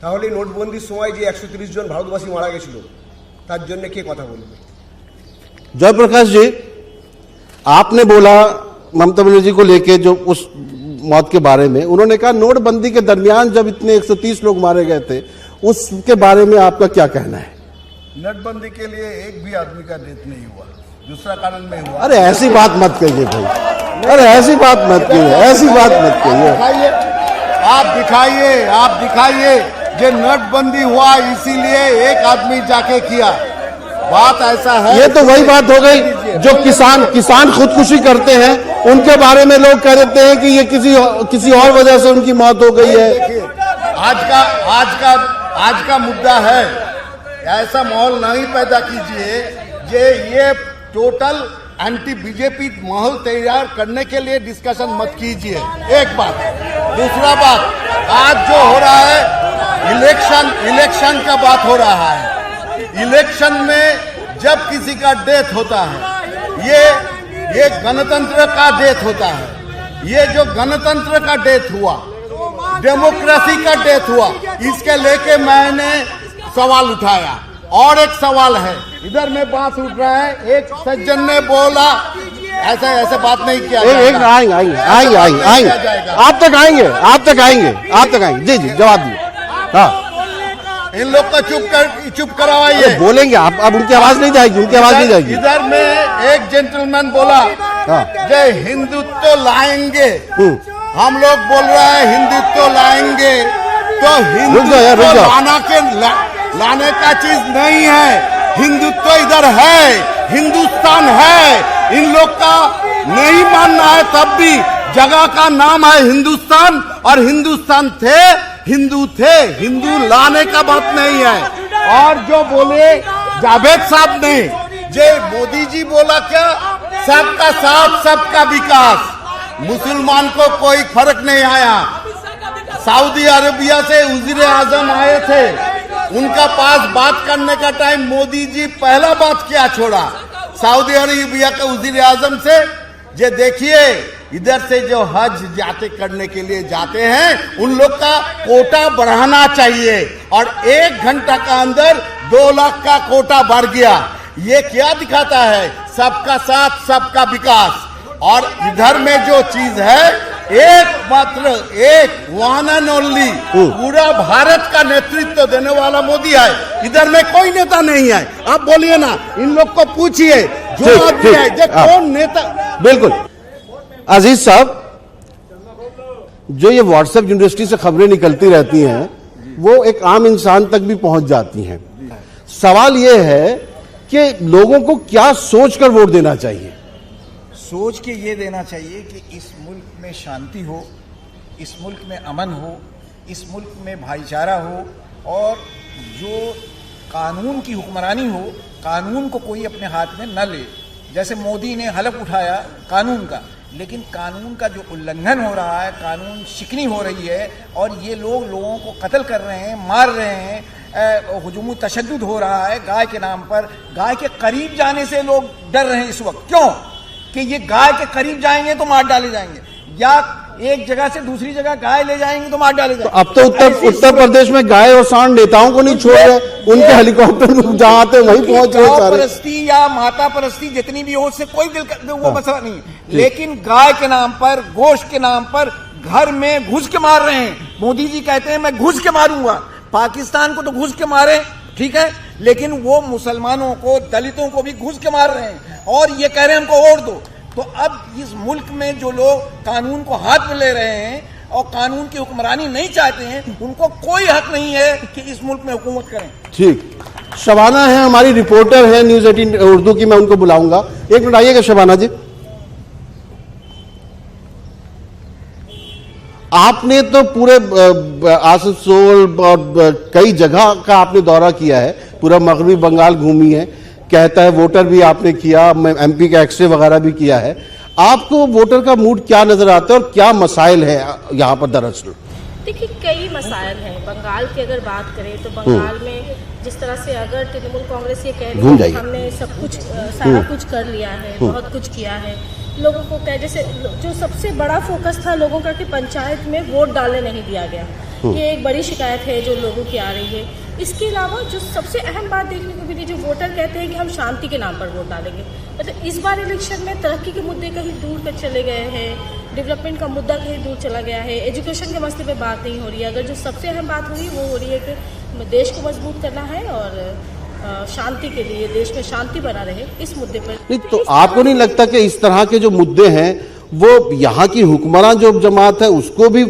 [SPEAKER 7] তাহলে নোটবন্দির সময় যে 130 জন ভারতবাসী মারা গেছিল তার জন্য কে কথা বলবে?
[SPEAKER 1] जयप्रकाश जी, आपने बोला ममता बनर्जी को लेके जो उस मौत के बारे में, उन्होंने कहा नोटबंदी के दरमियान जब इतने 130 लोग मारे गए थे उसके बारे में आपका क्या कहना है?
[SPEAKER 5] नोटबंदी के लिए एक भी आदमी का डेथ नहीं हुआ, दूसरा कारण में हुआ।
[SPEAKER 1] अरे ऐसी बात मत कहिए भाई, अरे ऐसी बात मत कहिए, ऐसी बात मत कहिए।
[SPEAKER 5] आप दिखाइए जो नोटबंदी हुआ इसीलिए एक आदमी जाके किया, बात ऐसा है।
[SPEAKER 1] ये तो वही बात हो गई जो किसान खुदकुशी करते हैं उनके बारे में लोग कह देते हैं कि ये किसी और वजह से उनकी मौत हो गई है।
[SPEAKER 5] आज का मुद्दा है, ऐसा माहौल नहीं पैदा कीजिए ये टोटल एंटी बीजेपी माहौल तैयार करने के लिए डिस्कशन मत कीजिए, एक बात। दूसरा बात, आज जो हो रहा है इलेक्शन का बात हो रहा है। इलेक्शन में जब किसी का डेथ होता है, ये गणतंत्र का डेथ होता है। ये जो गणतंत्र का डेथ हुआ, डेमोक्रेसी का डेथ हुआ, इसके लेके मैंने सवाल उठाया। और एक सवाल है, इधर में बात उठ रहा है, एक सज्जन ने बोला ऐसे बात नहीं किया।
[SPEAKER 1] आएंगे आप तक आएंगे। जी जवाब दिए। हाँ,
[SPEAKER 5] इन लोग का चुप करवाइए।
[SPEAKER 1] बोलेंगे आप, अब उनकी आवाज नहीं जाएगी,
[SPEAKER 5] इधर में एक जेंटलमैन बोला जो हिंदुत्व लाएंगे, हम लोग बोल रहे हैं हिंदुत्व लाएंगे, तो हिंदुत्व लाने का चीज नहीं है। हिंदुत्व इधर है, हिंदुस्तान है। इन लोग का नहीं मानना है, तब भी जगह का नाम है हिंदुस्तान, और हिंदुस्तान हिंदू लाने का बात नहीं है। और जो बोले जावेद साहब ने, जे मोदी जी बोला क्या, सबका साथ सबका विकास, मुसलमान को कोई फर्क नहीं आया, सऊदी अरेबिया से वजीर आजम आए थे, उनका पास बात करने का टाइम मोदी जी पहला बात क्या छोड़ा सऊदी अरेबिया के वजीर आजम से। ये देखिए इधर से जो हज जाते करने के लिए जाते हैं उन लोग का कोटा बढ़ाना चाहिए, और 1 घंटा का अंदर 2 लाख का कोटा बढ़ गया। ये क्या दिखाता है? सबका साथ सबका विकास। और इधर में जो चीज है, एकमात्र एक वन एंड ओनली पूरा भारत का नेतृत्व देने वाला मोदी है, इधर में कोई नेता नहीं है। आप बोलिए ना, इन लोग को पूछिए जो आदमी है ये कौन नेता।
[SPEAKER 1] बिल्कुल अजीज साहब, जो ये व्हाट्सएप यूनिवर्सिटी से खबरें निकलती रहती हैं वो एक आम इंसान तक भी पहुंच जाती हैं। सवाल ये है कि लोगों को क्या सोचकर वोट देना चाहिए?
[SPEAKER 6] सोच के ये देना चाहिए कि इस मुल्क में शांति हो, इस मुल्क में अमन हो, इस मुल्क में भाईचारा हो, और जो कानून की हुक्मरानी हो, कानून को कोई अपने हाथ में न ले। जैसे मोदी ने हलफ उठाया कानून का, लेकिन कानून का जो उल्लंघन हो रहा है, कानून शिकनी हो रही है, और ये लोगों को कत्ल कर रहे हैं, मार रहे हैं, हुजूम तशद्दुद हो रहा है गाय के नाम पर। गाय के करीब जाने से लोग डर रहे हैं इस वक्त। क्यों? कि ये गाय के करीब जाएंगे तो मार डाले जाएंगे, या एक जगह से दूसरी जगह गाय ले जाएंगे तो मार डाले जाएंगे।
[SPEAKER 1] तो अब तो उत्तर प्रदेश में गाय और सांड नेताओं को नहीं छोड़ रहे, उनके हेलीकॉप्टर जहां आते वहीं पहुंच रहे सारे।
[SPEAKER 6] परस्ती या माता परस्ती जितनी भी हो, उससे कोई वो मसला नहीं, लेकिन गाय के नाम पर, गोश्त के नाम पर घर में घुस के मार रहे हैं। मोदी जी कहते हैं मैं घुस के मारूंगा। पाकिस्तान को तो घुस के मारे, ठीक है, लेकिन वो मुसलमानों को, दलितों को भी घुस के मार रहे हैं, और ये कह रहे हैं हमको वोट दो। तो अब इस मुल्क में जो लोग कानून को हाथ में ले रहे हैं और कानून की हुक्मरानी नहीं चाहते हैं, उनको कोई हक नहीं है कि इस मुल्क में हुकूमत करें।
[SPEAKER 1] ठीक, शबाना है हमारी रिपोर्टर है न्यूज 18 उर्दू की, मैं उनको बुलाऊंगा। 1 मिनट आइएगा शबाना जी। आपने तो पूरे आसनसोल और कई जगह का आपने दौरा किया है, पूरा मगरबी बंगाल घूमी है, कहता है वोटर भी आपने किया, एमपी का एक्सरे वगैरह भी किया है। आपको वोटर का मूड क्या नजर आता है और क्या मसाइल है यहाँ पर? दरअसल
[SPEAKER 8] देखिए कई मसाइल हैं। बंगाल की अगर बात करें तो बंगाल में जिस तरह से अगर तृणमूल कांग्रेस ये कह रही है हमने सब कुछ सारा कुछ कर लिया है, बहुत कुछ किया है, लोगों को कह, जैसे जो सबसे बड़ा फोकस था लोगों का कि पंचायत में वोट डालने नहीं दिया गया, ये एक बड़ी शिकायत है जो लोगों की आ रही है। इसके अलावा जो सबसे अहम बात देखने को मिली, जो वोटर कहते हैं कि हम शांति के नाम पर वोट डालेंगे, मतलब इस बार इलेक्शन में तरक्की के मुद्दे कहीं दूर कर चले गए हैं, डेवलपमेंट का मुद्दा कहीं दूर चला गया है, एजुकेशन के मसले पे बात नहीं हो रही है। अगर जो सबसे अहम बात हो रही है वो हो रही है कि देश को मजबूत करना है और शांति के लिए, देश में शांति बना रहे, इस मुद्दे पर।
[SPEAKER 1] नहीं तो आपको नहीं लगता कि इस तरह के जो मुद्दे हैं वो यहाँ की हुक्मरान जो जमात है उसको भी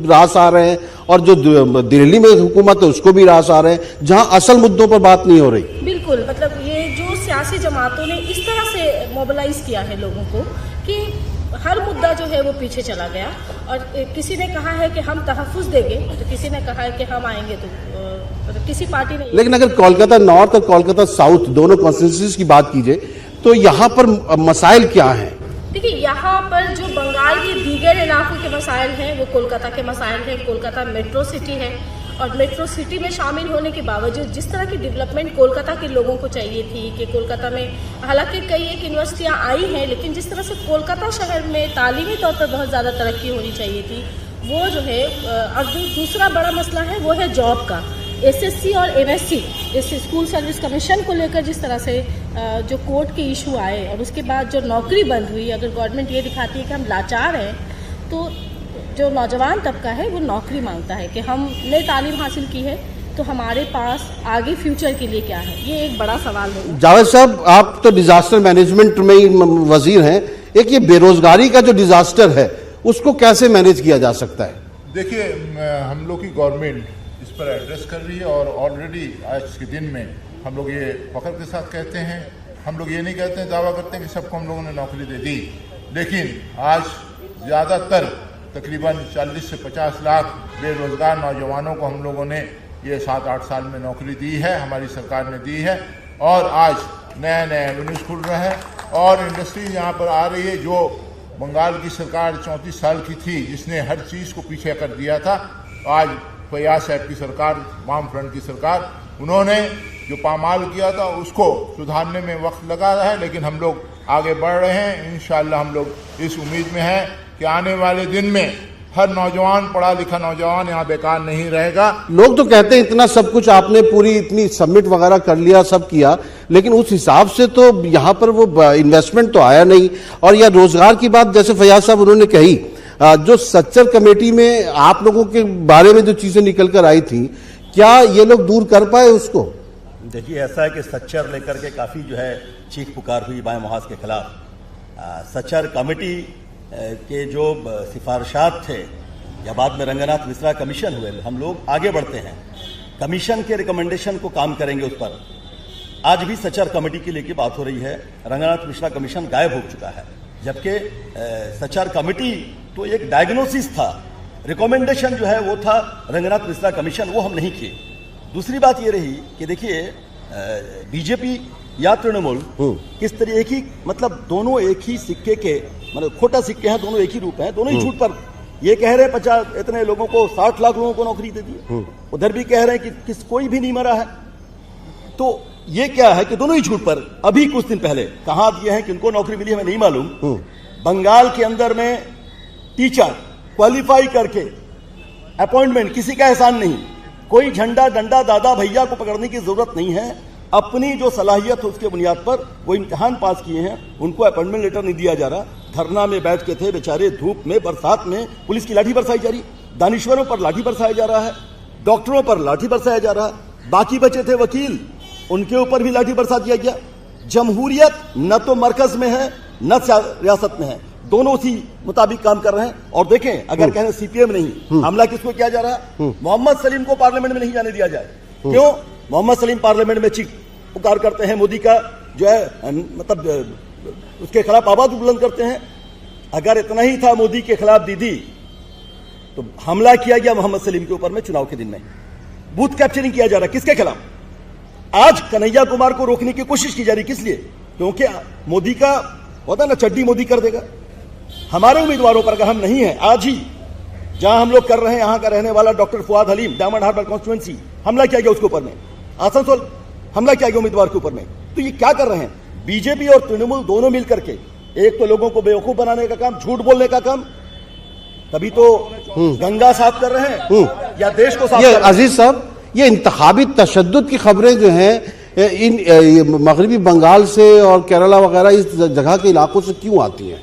[SPEAKER 1] रास आ रहे हैं, और जो दिल्ली में हुकूमत है उसको भी रास आ रहे हैं, जहाँ असल मुद्दों पर बात नहीं हो रही?
[SPEAKER 8] बिल्कुल, मतलब ये जो सियासी जमातों ने इस तरह से मोबिलाइज किया है लोगों को कि हर मुद्दा जो है वो पीछे चला गया, और किसी ने कहा है कि हम तहफ़्फ़ुज़ देंगे, तो किसी ने कहा है कि हम आएंगे, तो किसी पार्टी ने।
[SPEAKER 1] लेकिन अगर कोलकाता नॉर्थ और कोलकाता साउथ दोनों कॉन्स्टिट्यूंसीज की बात कीजिए तो यहाँ पर मसाइल क्या हैं?
[SPEAKER 8] देखिए यहाँ पर जो बंगाल के दीगर इलाकों के मसाइल हैं वो कोलकाता के मसाइल हैं। कोलकाता मेट्रो सिटी है, और मेट्रो सिटी में शामिल होने के बावजूद जिस तरह की डेवलपमेंट कोलकाता के लोगों को चाहिए थी कि कोलकाता में, हालांकि कई एक यूनिवर्सिटियाँ आई हैं, लेकिन जिस तरह से कोलकाता शहर में तालीमी तौर पर बहुत ज़्यादा तरक्की होनी चाहिए थी वो जो है। और जो दूसरा बड़ा मसला है वो है जॉब का। एसएससी और एमएससी, इस स्कूल सर्विस कमीशन को लेकर जिस तरह से जो कोर्ट के इशू आए और उसके बाद जो नौकरी बंद हुई, अगर गवर्नमेंट ये दिखाती है कि हम लाचार हैं, तो जो नौजवान तबका है वो नौकरी मांगता है कि हमने तालीम हासिल की है तो हमारे पास आगे फ्यूचर के लिए क्या है, ये एक बड़ा सवाल है।
[SPEAKER 1] जावेद साहब, आप तो डिजास्टर मैनेजमेंट में ही वजीर हैं, एक ये बेरोजगारी का जो डिजास्टर है उसको कैसे मैनेज किया जा सकता है?
[SPEAKER 2] देखिए, हम लोग की गवर्नमेंट इस पर एड्रेस कर रही है, और ऑलरेडी आज के दिन में हम लोग ये फख्र के साथ कहते हैं, हम लोग ये नहीं कहते हैं, दावा करते हैं कि सबको हम लोगों ने नौकरी दे दी, लेकिन आज ज़्यादातर तकरीबन 40 से 50 लाख बेरोजगार नौजवानों को हम लोगों ने ये 7-8 साल में नौकरी दी है, हमारी सरकार ने दी है, और आज नया नया एवेन्यूज खुल रहा है और इंडस्ट्री यहाँ पर आ रही है जो बंगाल की सरकार 34 साल की थी जिसने हर चीज़ को पीछे कर दिया था। आज फैयाज साहब की सरकार, वाम फ्रंट की सरकार, उन्होंने जो पामाल किया था उसको सुधारने में वक्त लगा रहा है, लेकिन हम लोग आगे बढ़ रहे हैं। इंशाअल्लाह हम लोग इस उम्मीद में हैं कि आने वाले दिन में हर नौजवान, पढ़ा लिखा नौजवान यहाँ बेकार नहीं रहेगा।
[SPEAKER 1] लोग तो कहते हैं इतना सब कुछ आपने पूरी इतनी सबमिट वगैरह कर लिया, सब किया, लेकिन उस हिसाब से तो यहाँ पर वो इन्वेस्टमेंट तो आया नहीं। और यह रोजगार की बात जैसे फैयाज साहब उन्होंने कही, जो सच्चर कमेटी में आप लोगों के बारे में जो चीजें निकल कर आई थी, क्या ये लोग दूर कर पाए उसको?
[SPEAKER 4] देखिए, ऐसा है कि सच्चर लेकर के काफ़ी जो है चीख पुकार हुई बाएं मुहाज के खिलाफ। सच्चर कमेटी के जो सिफारिशात थे या बाद में रंगनाथ मिश्रा कमीशन हुए, हम लोग आगे बढ़ते हैं, कमीशन के रिकमेंडेशन को काम करेंगे उस पर। आज भी सच्चर कमेटी की लेके बात हो रही है, रंगनाथ मिश्रा कमीशन गायब हो चुका है, जबकि सच्चर कमेटी तो एक डायग्नोसिस था, रिकमेंडेशन जो है वो था रंगनाथ मिश्रा कमीशन, वो हम नहीं किए। दूसरी बात ये रही कि देखिए, बीजेपी या तृणमूल किस तरह एक ही, मतलब दोनों एक ही सिक्के के, मतलब खोटा सिक्के हैं, दोनों एक ही रूप हैं, दोनों ही झूठ पर ये कह रहे हैं 50 इतने लोगों को, 60 लाख लोगों को नौकरी दे दी, उधर भी कह रहे हैं कि कोई भी नहीं मरा है। तो ये क्या है कि दोनों ही झूठ पर। अभी कुछ दिन पहले कहा दिए हैं कि उनको नौकरी मिली, हमें नहीं मालूम। बंगाल के अंदर में टीचर क्वालिफाई करके अपॉइंटमेंट, किसी का एहसान नहीं, कोई झंडा डंडा दादा भैया को पकड़ने की जरूरत नहीं है। अपनी जो सलाहियत है उसके बुनियाद पर वो इम्तिहान पास किए हैं, उनको अपॉइंटमेंट लेटर नहीं दिया जा रहा। धरना में बैठ के थे बेचारे, धूप में बरसात में, पुलिस की लाठी बरसाई जा रही, दानिश्वरों पर लाठी बरसाया जा रहा है, डॉक्टरों पर लाठी बरसाया जा रहा है, बाकी बचे थे वकील, उनके ऊपर भी लाठी बरसा दिया गया। जमहूरियत न तो मरकज में है न रियासत में है, दोनों उसी मुताबिक काम कर रहे हैं। और देखें, अगर कहें सीपीएम नहीं, हमला किसको किया जा रहा है? मोहम्मद सलीम को पार्लियामेंट में नहीं जाने दिया जाए। क्यों? मोहम्मद सलीम पार्लियामेंट में चीख पुकार करते हैं, मोदी का जो है मतलब उसके खिलाफ आवाज बुलंद करते हैं। अगर इतना ही था मोदी के खिलाफ दीदी, तो हमला किया गया मोहम्मद सलीम के ऊपर में चुनाव के दिन में, बूथ कैप्चरिंग किया जा रहा है, किसके खिलाफ? आज कन्हैया कुमार को रोकने की कोशिश की जा रही, किस लिए? क्योंकि मोदी का होता ना, चड्डी मोदी कर देगा। हमारे उम्मीदवारों पर अगर हम नहीं है, आज ही जहां हम लोग कर रहे हैं, यहां का रहने वाला डॉक्टर फुआद हलीम, डायमंड हार्बर कॉन्स्टिट्यूएंसी, हमला किया गया उसके ऊपर में, आसनसोल हमला किया गया उम्मीदवार के ऊपर में। तो ये क्या कर रहे हैं? बीजेपी और तृणमूल दोनों मिल करके, एक तो लोगों को बेवकूफ बनाने का काम, झूठ बोलने का काम, तभी तो गंगा साफ कर रहे हैं या देश को साफ कर रहे हैं।
[SPEAKER 1] अजीज साहब, ये इंतखाबी तशद्दुद की खबरें जो हैं इन मगरबी बंगाल से और केरला वगैरह इस जगह के इलाकों से क्यों आती हैं?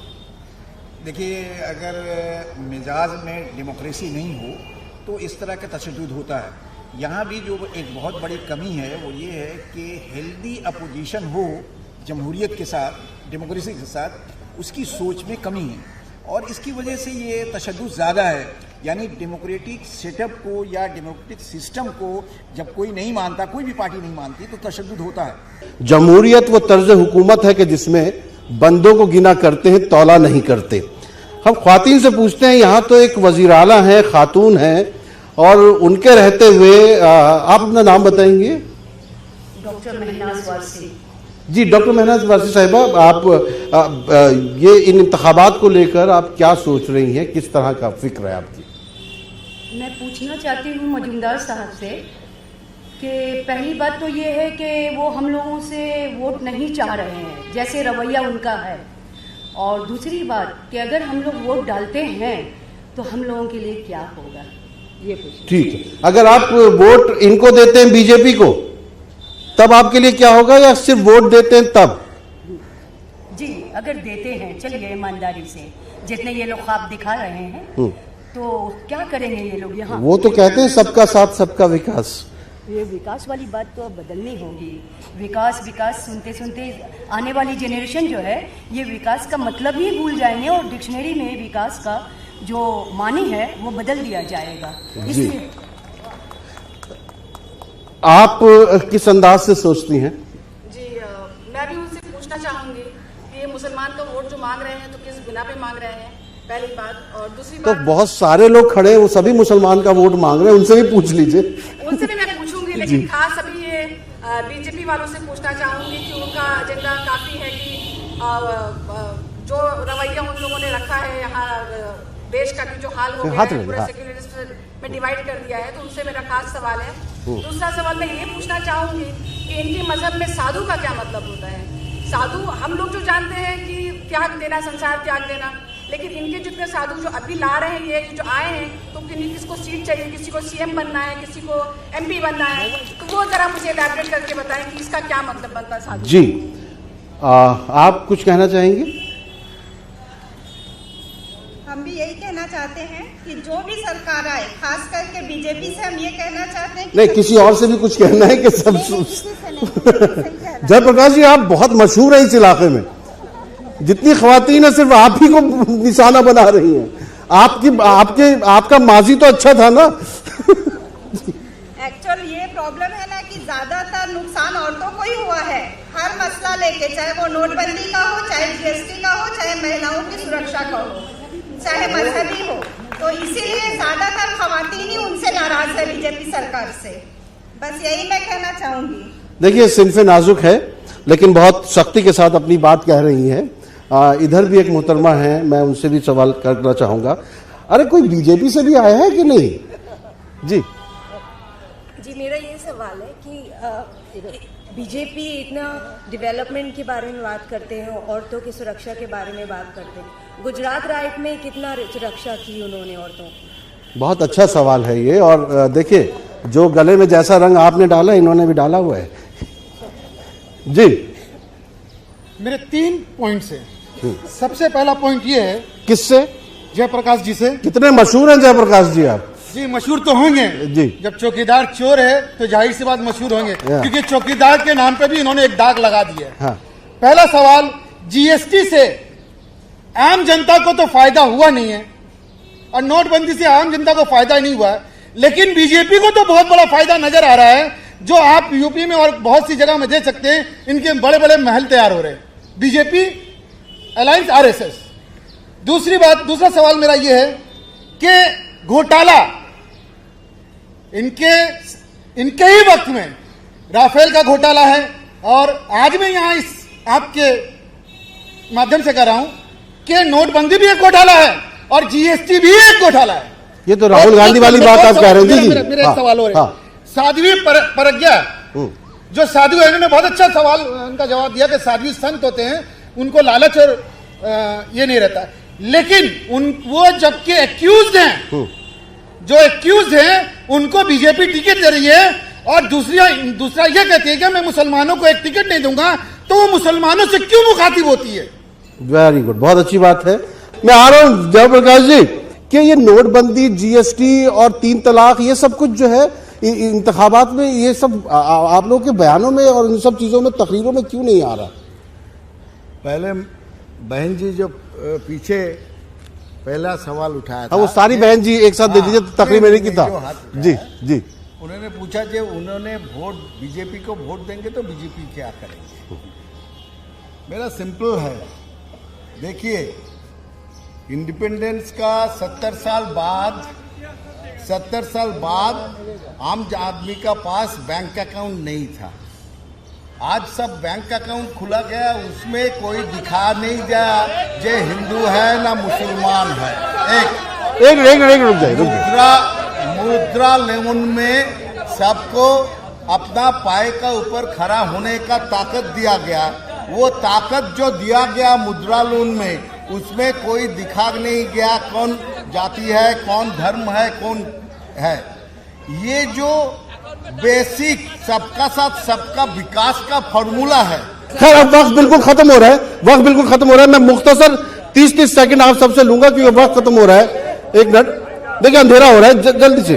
[SPEAKER 6] देखिए, अगर मिजाज में डेमोक्रेसी नहीं हो तो इस तरह का तशद्दुद होता है। यहाँ भी जो एक बहुत बड़ी कमी है वो ये है कि हेल्दी अपोजिशन हो जमहूरियत के साथ, डेमोक्रेसी के साथ, उसकी सोच में कमी है और इसकी वजह से ये तशद्दुद ज़्यादा है। यानी डेमोक्रेटिक सेटअप को या डेमोक्रेटिक सिस्टम को जब कोई नहीं मानता, कोई भी पार्टी नहीं मानती, तो तशद्दुद होता है।
[SPEAKER 1] जमहूरियत वो तर्ज हुकूमत है कि जिसमें बंदों को गिना करते हैं, तौला नहीं करते। हम ख्वातीन से पूछते हैं, यहाँ तो एक वजीर आला है, खातून है, और उनके रहते हुए आप अपना नाम बताएंगे?
[SPEAKER 9] डॉक्टर महनाज वारसी।
[SPEAKER 1] जी, डॉक्टर महनाज वारसी साहिबा, आप ये इन इंतखाबात को लेकर आप क्या सोच रही हैं, किस तरह का फिक्र है आपकी?
[SPEAKER 9] मैं पूछना चाहती हूँ मजूमदार साहब से कि पहली बात तो ये है कि वो हम लोगों से वोट नहीं चाह रहे हैं, जैसे रवैया उनका है, और दूसरी बात कि अगर हम लोग वोट डालते हैं तो हम लोगों के लिए क्या होगा, ये पूछ।
[SPEAKER 1] ठीक है, अगर आप वोट इनको देते हैं बीजेपी को, तब आपके लिए क्या होगा, या सिर्फ वोट देते हैं तब?
[SPEAKER 9] जी, अगर देते हैं, चलिए ईमानदारी से, जितने ये लोग ख्वाब दिखा रहे हैं, तो क्या करेंगे ये लोग यहाँ?
[SPEAKER 1] वो तो कहते हैं सबका साथ सबका विकास।
[SPEAKER 9] ये विकास वाली बात तो अब बदलनी होगी। विकास विकास सुनते सुनते आने वाली जेनरेशन जो है ये विकास का मतलब ही भूल जाएंगे और डिक्शनरी में विकास का जो मानी है वो बदल दिया जाएगा। इसलिए
[SPEAKER 1] आप किस अंदाज से सोचती हैं?
[SPEAKER 10] जी, मैं भी उनसे पूछना चाहूंगी कि ये मुसलमान का वोट जो मांग रहे हैं तो किस बिना पे मांग रहे हैं, पहली बात। और दूसरी
[SPEAKER 1] तो
[SPEAKER 10] बात,
[SPEAKER 1] बहुत सारे लोग खड़े हैं, वो सभी मुसलमान का वोट मांग रहे हैं, उनसे भी पूछ लीजिए।
[SPEAKER 10] उनसे भी मैं पूछूंगी, लेकिन खास अभी ये बीजेपी वालों से पूछना चाहूंगी कि उनका एजेंडा काफी है कि जो रवैया उन लोगों ने रखा है यहाँ देश का जो हाल हो गया है, पूरे सेक्युलरिस्ट में डिवाइड कर दिया है, तो उनसे मेरा खास सवाल है। दूसरा सवाल मैं ये पूछना चाहूंगी कि इनके मजहब में साधु का क्या मतलब होता है? साधु हम लोग जो जानते हैं कि त्याग देना, संसार त्याग देना, लेकिन इनके जितने साधु जो अभी ला रहे हैं, ये जो आए हैं, तो किसको सीट चाहिए, किसी को सीएम बनना है, किसी को एमपी बनना है, तो वो जरा मुझे इलैबोरेट करके बताएं कि इसका क्या मतलब बनता है साधु।
[SPEAKER 1] जी आप कुछ कहना चाहेंगे?
[SPEAKER 11] हम भी यही कहना चाहते हैं कि जो भी सरकार आए, खास करके बीजेपी से हम ये कहना चाहते हैं कि
[SPEAKER 1] नहीं, किसी और से भी कुछ कहना है कि सब जयप्रकाश जी आप बहुत मशहूर है इस इलाके में, जितनी ख्वातीन है सिर्फ आप ही को निशाना बना रही हैं। आपका माजी तो अच्छा था ना।
[SPEAKER 11] एक्चुअल ये प्रॉब्लम है ना कि ज्यादातर नुकसान औरतों को ही हुआ है, हर मसला लेके, चाहे वो नोटबंदी का हो, चाहे जीएसटी का हो, चाहे महिलाओं की सुरक्षा का हो, चाहे मजहबी हो, तो इसीलिए ज्यादातर खवातीन ही उनसे नाराज है, बीजेपी सरकार से। बस यही मैं कहना चाहूंगी।
[SPEAKER 1] देखिए सिनफे नाजुक है, लेकिन बहुत सख्ती के साथ अपनी बात कह रही हैं। इधर भी एक मोहतरमा है, मैं उनसे भी सवाल करना चाहूंगा। अरे कोई बीजेपी से भी आया है कि नहीं? जी
[SPEAKER 12] मेरा ये सवाल है कि बीजेपी इतना डेवलपमेंट के बारे में बात करते हैं, औरतों की सुरक्षा के बारे में बात करते हैं। गुजरात राइट में कितना सुरक्षा की उन्होंने औरतों की?
[SPEAKER 1] बहुत अच्छा सवाल है ये। और देखिए जो गले में जैसा रंग आपने डाला, इन्होंने भी डाला हुआ है। जी
[SPEAKER 13] मेरे 3 पॉइंट्स हैं। सबसे पहला पॉइंट ये है,
[SPEAKER 1] किससे?
[SPEAKER 13] जयप्रकाश जी से।
[SPEAKER 1] कितने मशहूर हैं जयप्रकाश जी आप?
[SPEAKER 13] जी मशहूर तो होंगे
[SPEAKER 1] जी।
[SPEAKER 13] जब चौकीदार चोर है तो जाहिर सी बात मशहूर होंगे, क्योंकि चौकीदार के नाम पे भी इन्होंने एक दाग लगा दिया है।
[SPEAKER 1] हाँ।
[SPEAKER 13] पहला सवाल, जीएसटी से आम जनता को तो फायदा हुआ नहीं है और नोटबंदी से आम जनता को फायदा नहीं हुआ है, लेकिन बीजेपी को तो बहुत बड़ा फायदा नजर आ रहा है, जो आप यूपी में और बहुत सी जगह में देख सकते हैं। इनके बड़े बड़े महल तैयार हो रहे हैं, बीजेपी अलायंस आरएसएस। दूसरा सवाल मेरा यह है कि घोटाला इनके ही वक्त में राफेल का घोटाला है, और आज मैं यहां इस आपके माध्यम से कह रहा हूं कि नोटबंदी भी एक घोटाला है और जीएसटी भी एक घोटाला है।
[SPEAKER 1] ये तो राहुल गांधी वाली बात आप कह रहे हैं।
[SPEAKER 13] मेरा एक सवाल हो रहा है, साध्वी प्रज्ञा जो साधु है, इन्होंने बहुत अच्छा सवाल उनका जवाब दिया कि साध्वी संत होते हैं, उनको लालच और ये नहीं रहता, लेकिन वो जबकि एक्यूज्ड हैं, जो एक्यूज हैं उनको बीजेपी टिकट दे रही है, और दूसरा ये कहती है कि मैं मुसलमानों को एक टिकट नहीं दूंगा, तो वो मुसलमानों से क्यों मुखातिब होती है?
[SPEAKER 1] वेरी गुड, बहुत अच्छी बात है। मैं आ रहा हूं जयप्रकाश जी कि ये नोटबंदी, जीएसटी और 3 तलाक, ये सब कुछ जो है इंतखाबात में, ये सब आप लोगों के बयानों में और इन सब चीजों में, तकरीरों में क्यों नहीं आ रहा?
[SPEAKER 5] पहले बहन जी जो पीछे पहला सवाल उठाया था,
[SPEAKER 1] वो सारी बहन जी एक साथ दे दीजिए, तकरीर मेरी की था। जी जी
[SPEAKER 5] उन्होंने पूछा कि उन्होंने वोट, बीजेपी को वोट देंगे तो बीजेपी क्या करेंगे। मेरा सिंपल है, देखिए इंडिपेंडेंस का 70 साल बाद आम आदमी का पास बैंक अकाउंट नहीं था। आज सब बैंक अकाउंट खुला गया, उसमें कोई दिखा नहीं गया जे हिंदू है ना मुसलमान है। एक मुद्रा लोन में सबको अपना पाए का ऊपर खड़ा होने का ताकत दिया गया। वो ताकत जो दिया गया मुद्रा लोन में, उसमें कोई दिखा नहीं गया कौन जाति है, कौन धर्म है, कौन है। ये जो बेसिक सबका साथ सबका विकास का फॉर्मूला है।
[SPEAKER 1] खैर अब वक्त बिल्कुल खत्म हो रहा है, मैं मुख्तसर 30 सेकंड आप सबसे लूंगा क्योंकि वक्त खत्म हो रहा है। 1 मिनट, देखिए अंधेरा हो रहा है, जल्दी से।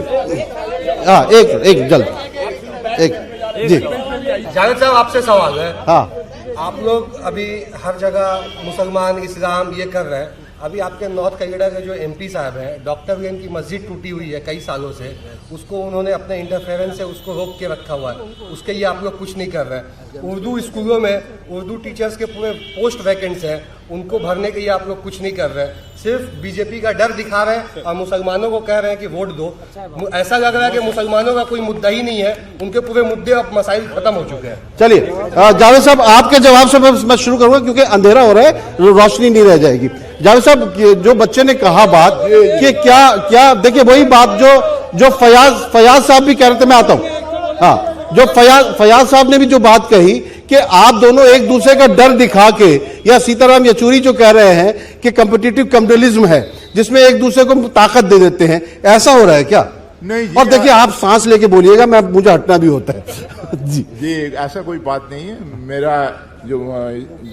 [SPEAKER 1] हाँ एक जल्द जी।
[SPEAKER 14] जावेद साहब आपसे सवाल है।
[SPEAKER 1] हाँ,
[SPEAKER 14] आप लोग अभी हर जगह मुसलमान, इस्लाम ये कर रहे हैं,
[SPEAKER 7] अभी आपके नॉर्थ कैलेडा के जो एमपी साहब हैं, डॉक्टर वेन की मस्जिद टूटी हुई है कई सालों से, उसको उन्होंने अपने इंटरफेरेंस से उसको रोक के रखा हुआ है, उसके लिए आप लोग कुछ नहीं कर रहे हैं। उर्दू स्कूलों में उर्दू टीचर्स के पूरे पोस्ट वैकेंट्स हैं, उनको भरने के लिए आप लोग कुछ नहीं कर रहे हैं, सिर्फ बीजेपी का डर दिखा रहे हैं और मुसलमानों को कह रहे हैं कि वोट दो। ऐसा लग रहा है कि मुसलमानों का कोई मुद्दा ही नहीं है, उनके पूरे मुद्दे अब मसाइल खत्म हो चुके हैं।
[SPEAKER 1] चलिए जावेद साहब, आपके जवाब से मैं शुरू करूंगा क्योंकि अंधेरा हो रहा है, रोशनी नहीं रह जाएगी। जावेद साहब, जो बच्चे ने कहा बात कि क्या देखिए वही बात जो फयाज साहब भी कह रहे थे, मैं आता हूं। हाँ, जो फयाज साहब ने भी जो बात कही कि आप दोनों एक दूसरे का डर दिखा के, या सीताराम येचुरी जो कह रहे हैं कि कॉम्पिटिटिव कम्युनलिज्म है जिसमें एक दूसरे को ताकत दे देते हैं, ऐसा हो रहा है क्या?
[SPEAKER 2] नहीं,
[SPEAKER 1] और देखिए आप सांस लेके बोलिएगा, मुझे हटना भी होता है।
[SPEAKER 2] जी ऐसा कोई बात नहीं है। मेरा जो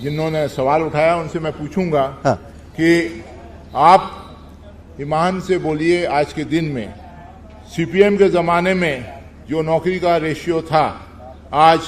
[SPEAKER 2] जिन्होंने सवाल उठाया उनसे मैं पूछूंगा कि आप ईमान से बोलिए, आज के दिन में सीपीएम के जमाने में जो नौकरी का रेशियो था, आज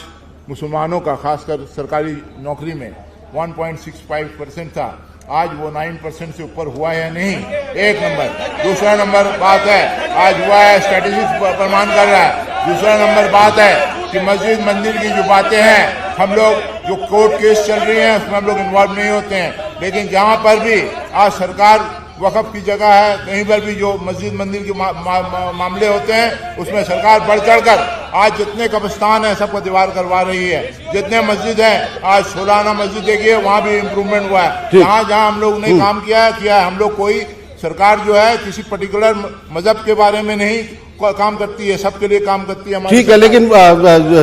[SPEAKER 2] मुसलमानों का खासकर सरकारी नौकरी में 1.65% था, आज वो 9% से ऊपर हुआ है या नहीं, एक नंबर। दूसरा नंबर बात है, आज हुआ है, स्ट्रेटेजिक प्रमाण कर रहा है। दूसरा नंबर बात है कि मस्जिद मंदिर की जो बातें हैं, हम लोग जो कोर्ट केस चल रही हैं उसमें हम लोग इन्वॉल्व नहीं होते हैं, लेकिन जहां पर भी आज सरकार वक़्फ़ की जगह है, कहीं पर भी जो मस्जिद मंदिर के मामले होते हैं उसमें सरकार बढ़ चढ़ कर आज जितने कब्रिस्तान हैं सबको दीवार करवा रही है। जितने मस्जिद हैं, आज सोलाना मस्जिद देखिए, वहाँ भी इम्प्रूवमेंट हुआ है। जहाँ जहाँ हम लोग ने काम किया है हम लोग, कोई सरकार जो है किसी पर्टिकुलर मजहब के बारे में नहीं काम करती है, सबके लिए काम करती है।
[SPEAKER 1] ठीक है, लेकिन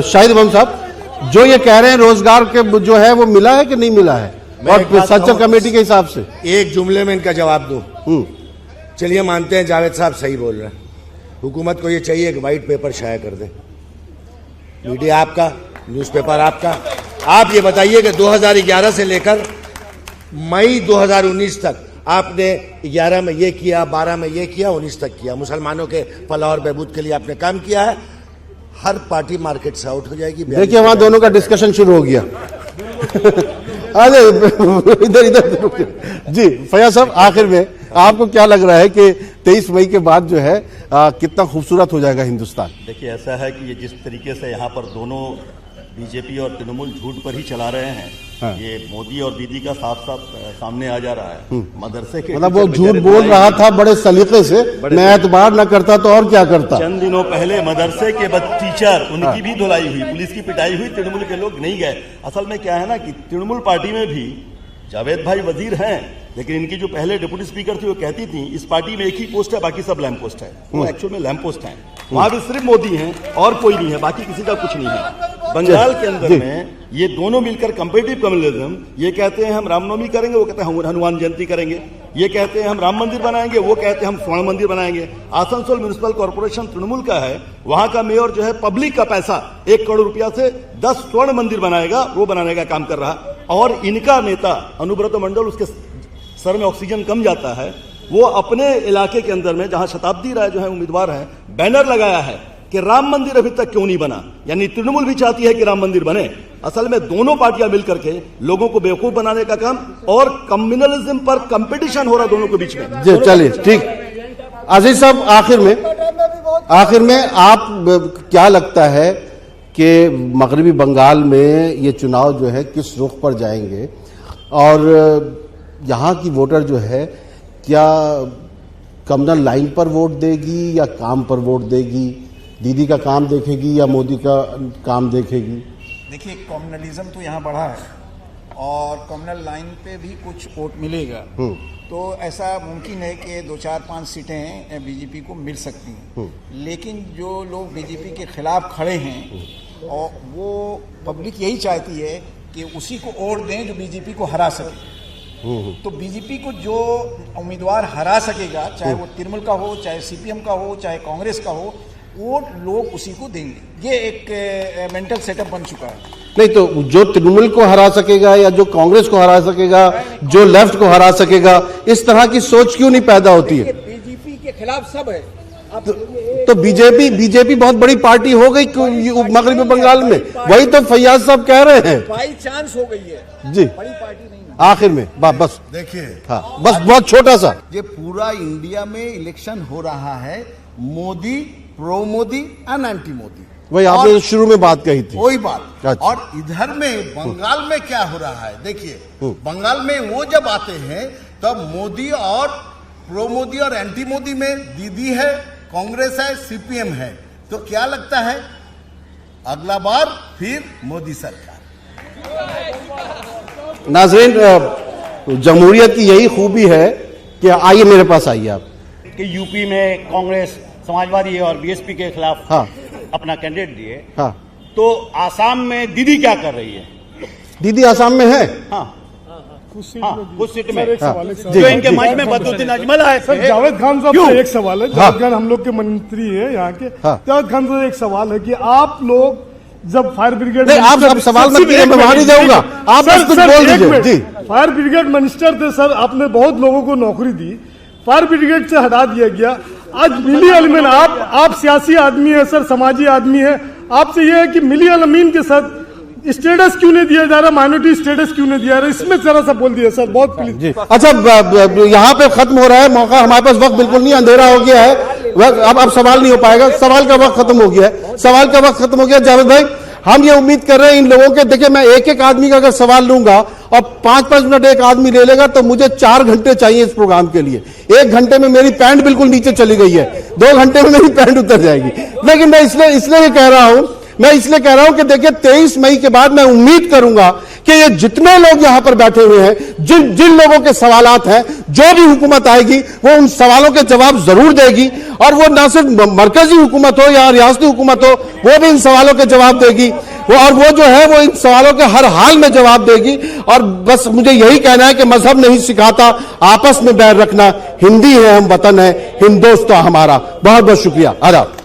[SPEAKER 1] शाहिद इमाम साहब जो ये कह रहे हैं रोजगार के जो है वो मिला है कि नहीं मिला है, और सच्चा कमेटी के हिसाब से
[SPEAKER 3] एक जुमले में इनका जवाब दूं। चलिए मानते हैं जावेद साहब सही बोल रहे हैं, हुकूमत को ये चाहिए कि व्हाइट पेपर शाया कर दे, मीडिया आपका, न्यूज़पेपर आपका। आप ये बताइए कि 2011 से लेकर मई 2019 तक आपने 11 में ये किया, 12 में ये किया, 19 तक किया, मुसलमानों के फलाह और बहबूद के लिए आपने काम किया है। हर पार्टी मार्केट से आउट हो जाएगी।
[SPEAKER 1] देखिए वहां दोनों का डिस्कशन शुरू हो गया। अरे इधर जी फयाज साहब, आखिर में आपको क्या लग रहा है कि 23 मई के बाद जो है कितना खूबसूरत हो जाएगा हिंदुस्तान?
[SPEAKER 4] देखिए ऐसा है कि ये जिस तरीके से यहाँ पर दोनों बीजेपी और तृणमूल झूठ पर ही चला रहे हैं, ये मोदी और दीदी का साफ साफ सामने आ जा रहा है। मदरसे के
[SPEAKER 1] मतलब वो झूठ बोल रहा था बड़े सलीके से, मैं एतबार न करता तो और क्या करता।
[SPEAKER 4] चंद दिनों पहले मदरसे के टीचर, उनकी भी धुलाई हुई, पुलिस की पिटाई हुई, तृणमूल के लोग नहीं गए। असल में क्या है ना कि तृणमूल पार्टी में भी जावेद भाई वजीर हैं, लेकिन इनकी जो पहले डिप्टी स्पीकर थी वो कहती थी इस पार्टी में एक ही पोस्ट है, बाकी सब लैंप पोस्ट है। वो एक्चुअल में लैंप पोस्ट है, वहां भी सिर्फ मोदी हैं और कोई नहीं है, बाकी किसी का कुछ नहीं है। बंगाल के अंदर में ये दोनों मिलकर कंपेटिटिव कम्युनिज्म, ये कहते हैं हम रामनवमी करेंगे, वो कहते हैं हम हनुमान जयंती करेंगे, ये कहते हैं हम राम मंदिर बनाएंगे, वो कहते हैं हम स्वर्ण मंदिर बनाएंगे। आसनसोल म्युनिसिपल कॉर्पोरेशन तृणमूल का है, वहां का मेयर जो है पब्लिक का पैसा 1 करोड़ रुपया से 10 स्वर्ण मंदिर बनाएगा, वो बनाने का काम कर रहा। और इनका नेता अनुब्रत मंडल, उसके सर में ऑक्सीजन कम जाता है, वो अपने इलाके के अंदर में जहां शताब्दी राय जो है उम्मीदवार है, बैनर लगाया है कि राम मंदिर अभी तक क्यों नहीं बना। यानी तृणमूल भी चाहती है कि राम मंदिर बने। असल में दोनों पार्टियां मिलकर के लोगों को बेवकूफ बनाने का काम और कम्युनलिज्म पर कंपटीशन हो रहा दोनों के बीच में।
[SPEAKER 1] जी चलिए ठीक। अजीज साहब, आखिर में आप क्या लगता है कि मगरबी बंगाल में ये चुनाव जो है किस रुख पर जाएंगे, और यहाँ की वोटर जो है क्या कम्युनल लाइन पर वोट देगी या काम पर वोट देगी, दीदी का काम देखेगी या मोदी का काम देखेगी?
[SPEAKER 6] देखिए कम्युनलिज्म तो यहाँ बढ़ा है और कम्युनल लाइन पे भी कुछ वोट मिलेगा, तो ऐसा मुमकिन है कि 2-4-5 सीटें बीजेपी को मिल सकती हैं। लेकिन जो लोग बीजेपी के खिलाफ खड़े हैं और वो पब्लिक यही चाहती है कि उसी को वोट दें जो बीजेपी को हरा सके। तो बीजेपी को जो उम्मीदवार हरा सकेगा, चाहे वो तृणमूल का हो, चाहे सीपीएम का हो, चाहे कांग्रेस का हो, वो लोग उसी को देंगे। ये एक मेंटल सेटअप बन चुका है।
[SPEAKER 1] नहीं तो जो तृणमूल को हरा सकेगा या जो कांग्रेस को हरा सकेगा, जो लेफ्ट को हरा सकेगा, इस तरह की सोच क्यों नहीं पैदा होती है?
[SPEAKER 6] बीजेपी के खिलाफ सब है।
[SPEAKER 1] तो बीजेपी बहुत बड़ी पार्टी हो गई मगरबी बंगाल में, वही तो फैयाज साहब कह रहे हैं।
[SPEAKER 6] बाई चांस हो गई है
[SPEAKER 1] जी,
[SPEAKER 6] बड़ी पार्टी नहीं।
[SPEAKER 1] आखिर में बस
[SPEAKER 5] देखिए,
[SPEAKER 1] हाँ, बस बहुत छोटा सा।
[SPEAKER 5] ये पूरा इंडिया में इलेक्शन हो रहा है, Modi, pro Modi and anti Modi,
[SPEAKER 1] वही आपने शुरू में बात कही थी,
[SPEAKER 5] वही बात।
[SPEAKER 1] अच्छा।
[SPEAKER 5] और इधर में बंगाल में क्या हो रहा है, देखिए, बंगाल में वो जब आते हैं तब मोदी और प्रो मोदी और एंटी मोदी में दीदी है, कांग्रेस है, सीपीएम है, तो क्या लगता है अगला बार फिर मोदी सरकार।
[SPEAKER 1] नाज़रीन, जमहूरियत की यही खूबी है कि आइए मेरे पास आइए आप,
[SPEAKER 14] कि यूपी में कांग्रेस, समाजवादी और बीएसपी के खिलाफ
[SPEAKER 1] हाँ
[SPEAKER 14] अपना कैंडिडेट दिए,
[SPEAKER 1] हाँ,
[SPEAKER 14] तो आसाम में दीदी क्या कर रही है?
[SPEAKER 1] दीदी आसाम में है,
[SPEAKER 14] हाँ कुछ सीट में
[SPEAKER 1] जो
[SPEAKER 14] इनके मंच में बदरुद्दीन अजमल आए थे।
[SPEAKER 15] जावेद खान साहब से एक सवाल है, जावेद खान हम लोग के मंत्री है यहाँ के, जावेद खान से एक सवाल है कि आप लोग जब फायर ब्रिगेड,
[SPEAKER 1] नहीं आप सवाल मत कीजिए, मैं वहां नहीं जाऊंगा, आप बस कुछ बोल दीजिए जी।
[SPEAKER 15] फायर ब्रिगेड मिनिस्टर थे सर, आपने बहुत लोगों को नौकरी दी, फायर ब्रिगेड से हटा दिया गया। आज मिली अलमीन, आप सियासी आदमी है सर, समाजी आदमी है, आपसे यह है कि मिली अलमीन के साथ स्टेटस क्यों नहीं दिया जा रहा, माइनॉरिटी स्टेटस क्यों नहीं दिया जा रहा, इसमें जरा सा बोल दिया सर, बहुत प्लीज।
[SPEAKER 1] अच्छा, यहाँ पे खत्म हो रहा है मौका, हमारे पास वक्त बिल्कुल नहीं, अंधेरा हो गया है, अब सवाल नहीं हो पाएगा, सवाल का वक्त खत्म हो गया है, सवाल का वक्त खत्म हो गया। जावेद भाई, हम ये उम्मीद कर रहे हैं इन लोगों के, देखिए मैं एक एक आदमी का अगर सवाल लूंगा और 5-5 मिनट एक आदमी ले लेगा तो मुझे 4 घंटे चाहिए इस प्रोग्राम के लिए। 1 घंटे में मेरी पैंट बिल्कुल नीचे चली गई है, 2 घंटे में मेरी पैंट उतर जाएगी। लेकिन मैं इसलिए कह रहा हूं कि देखिए 23 मई के बाद मैं उम्मीद करूंगा कि ये जितने लोग यहां पर बैठे हुए हैं, जिन लोगों के सवालात हैं, जो भी हुकूमत आएगी वो उन सवालों के जवाब जरूर देगी, और वो ना सिर्फ मरकजी हुकूमत हो या रियासती हुकूमत हो, वो भी इन सवालों के जवाब देगी, और वो जो है वो इन सवालों के हर हाल में जवाब देगी। और बस मुझे यही कहना है कि मजहब नहीं सिखाता आपस में बैर रखना, हिंदी है हम वतन है, हिंदोस्तां हमारा। बहुत बहुत शुक्रिया, आदाब।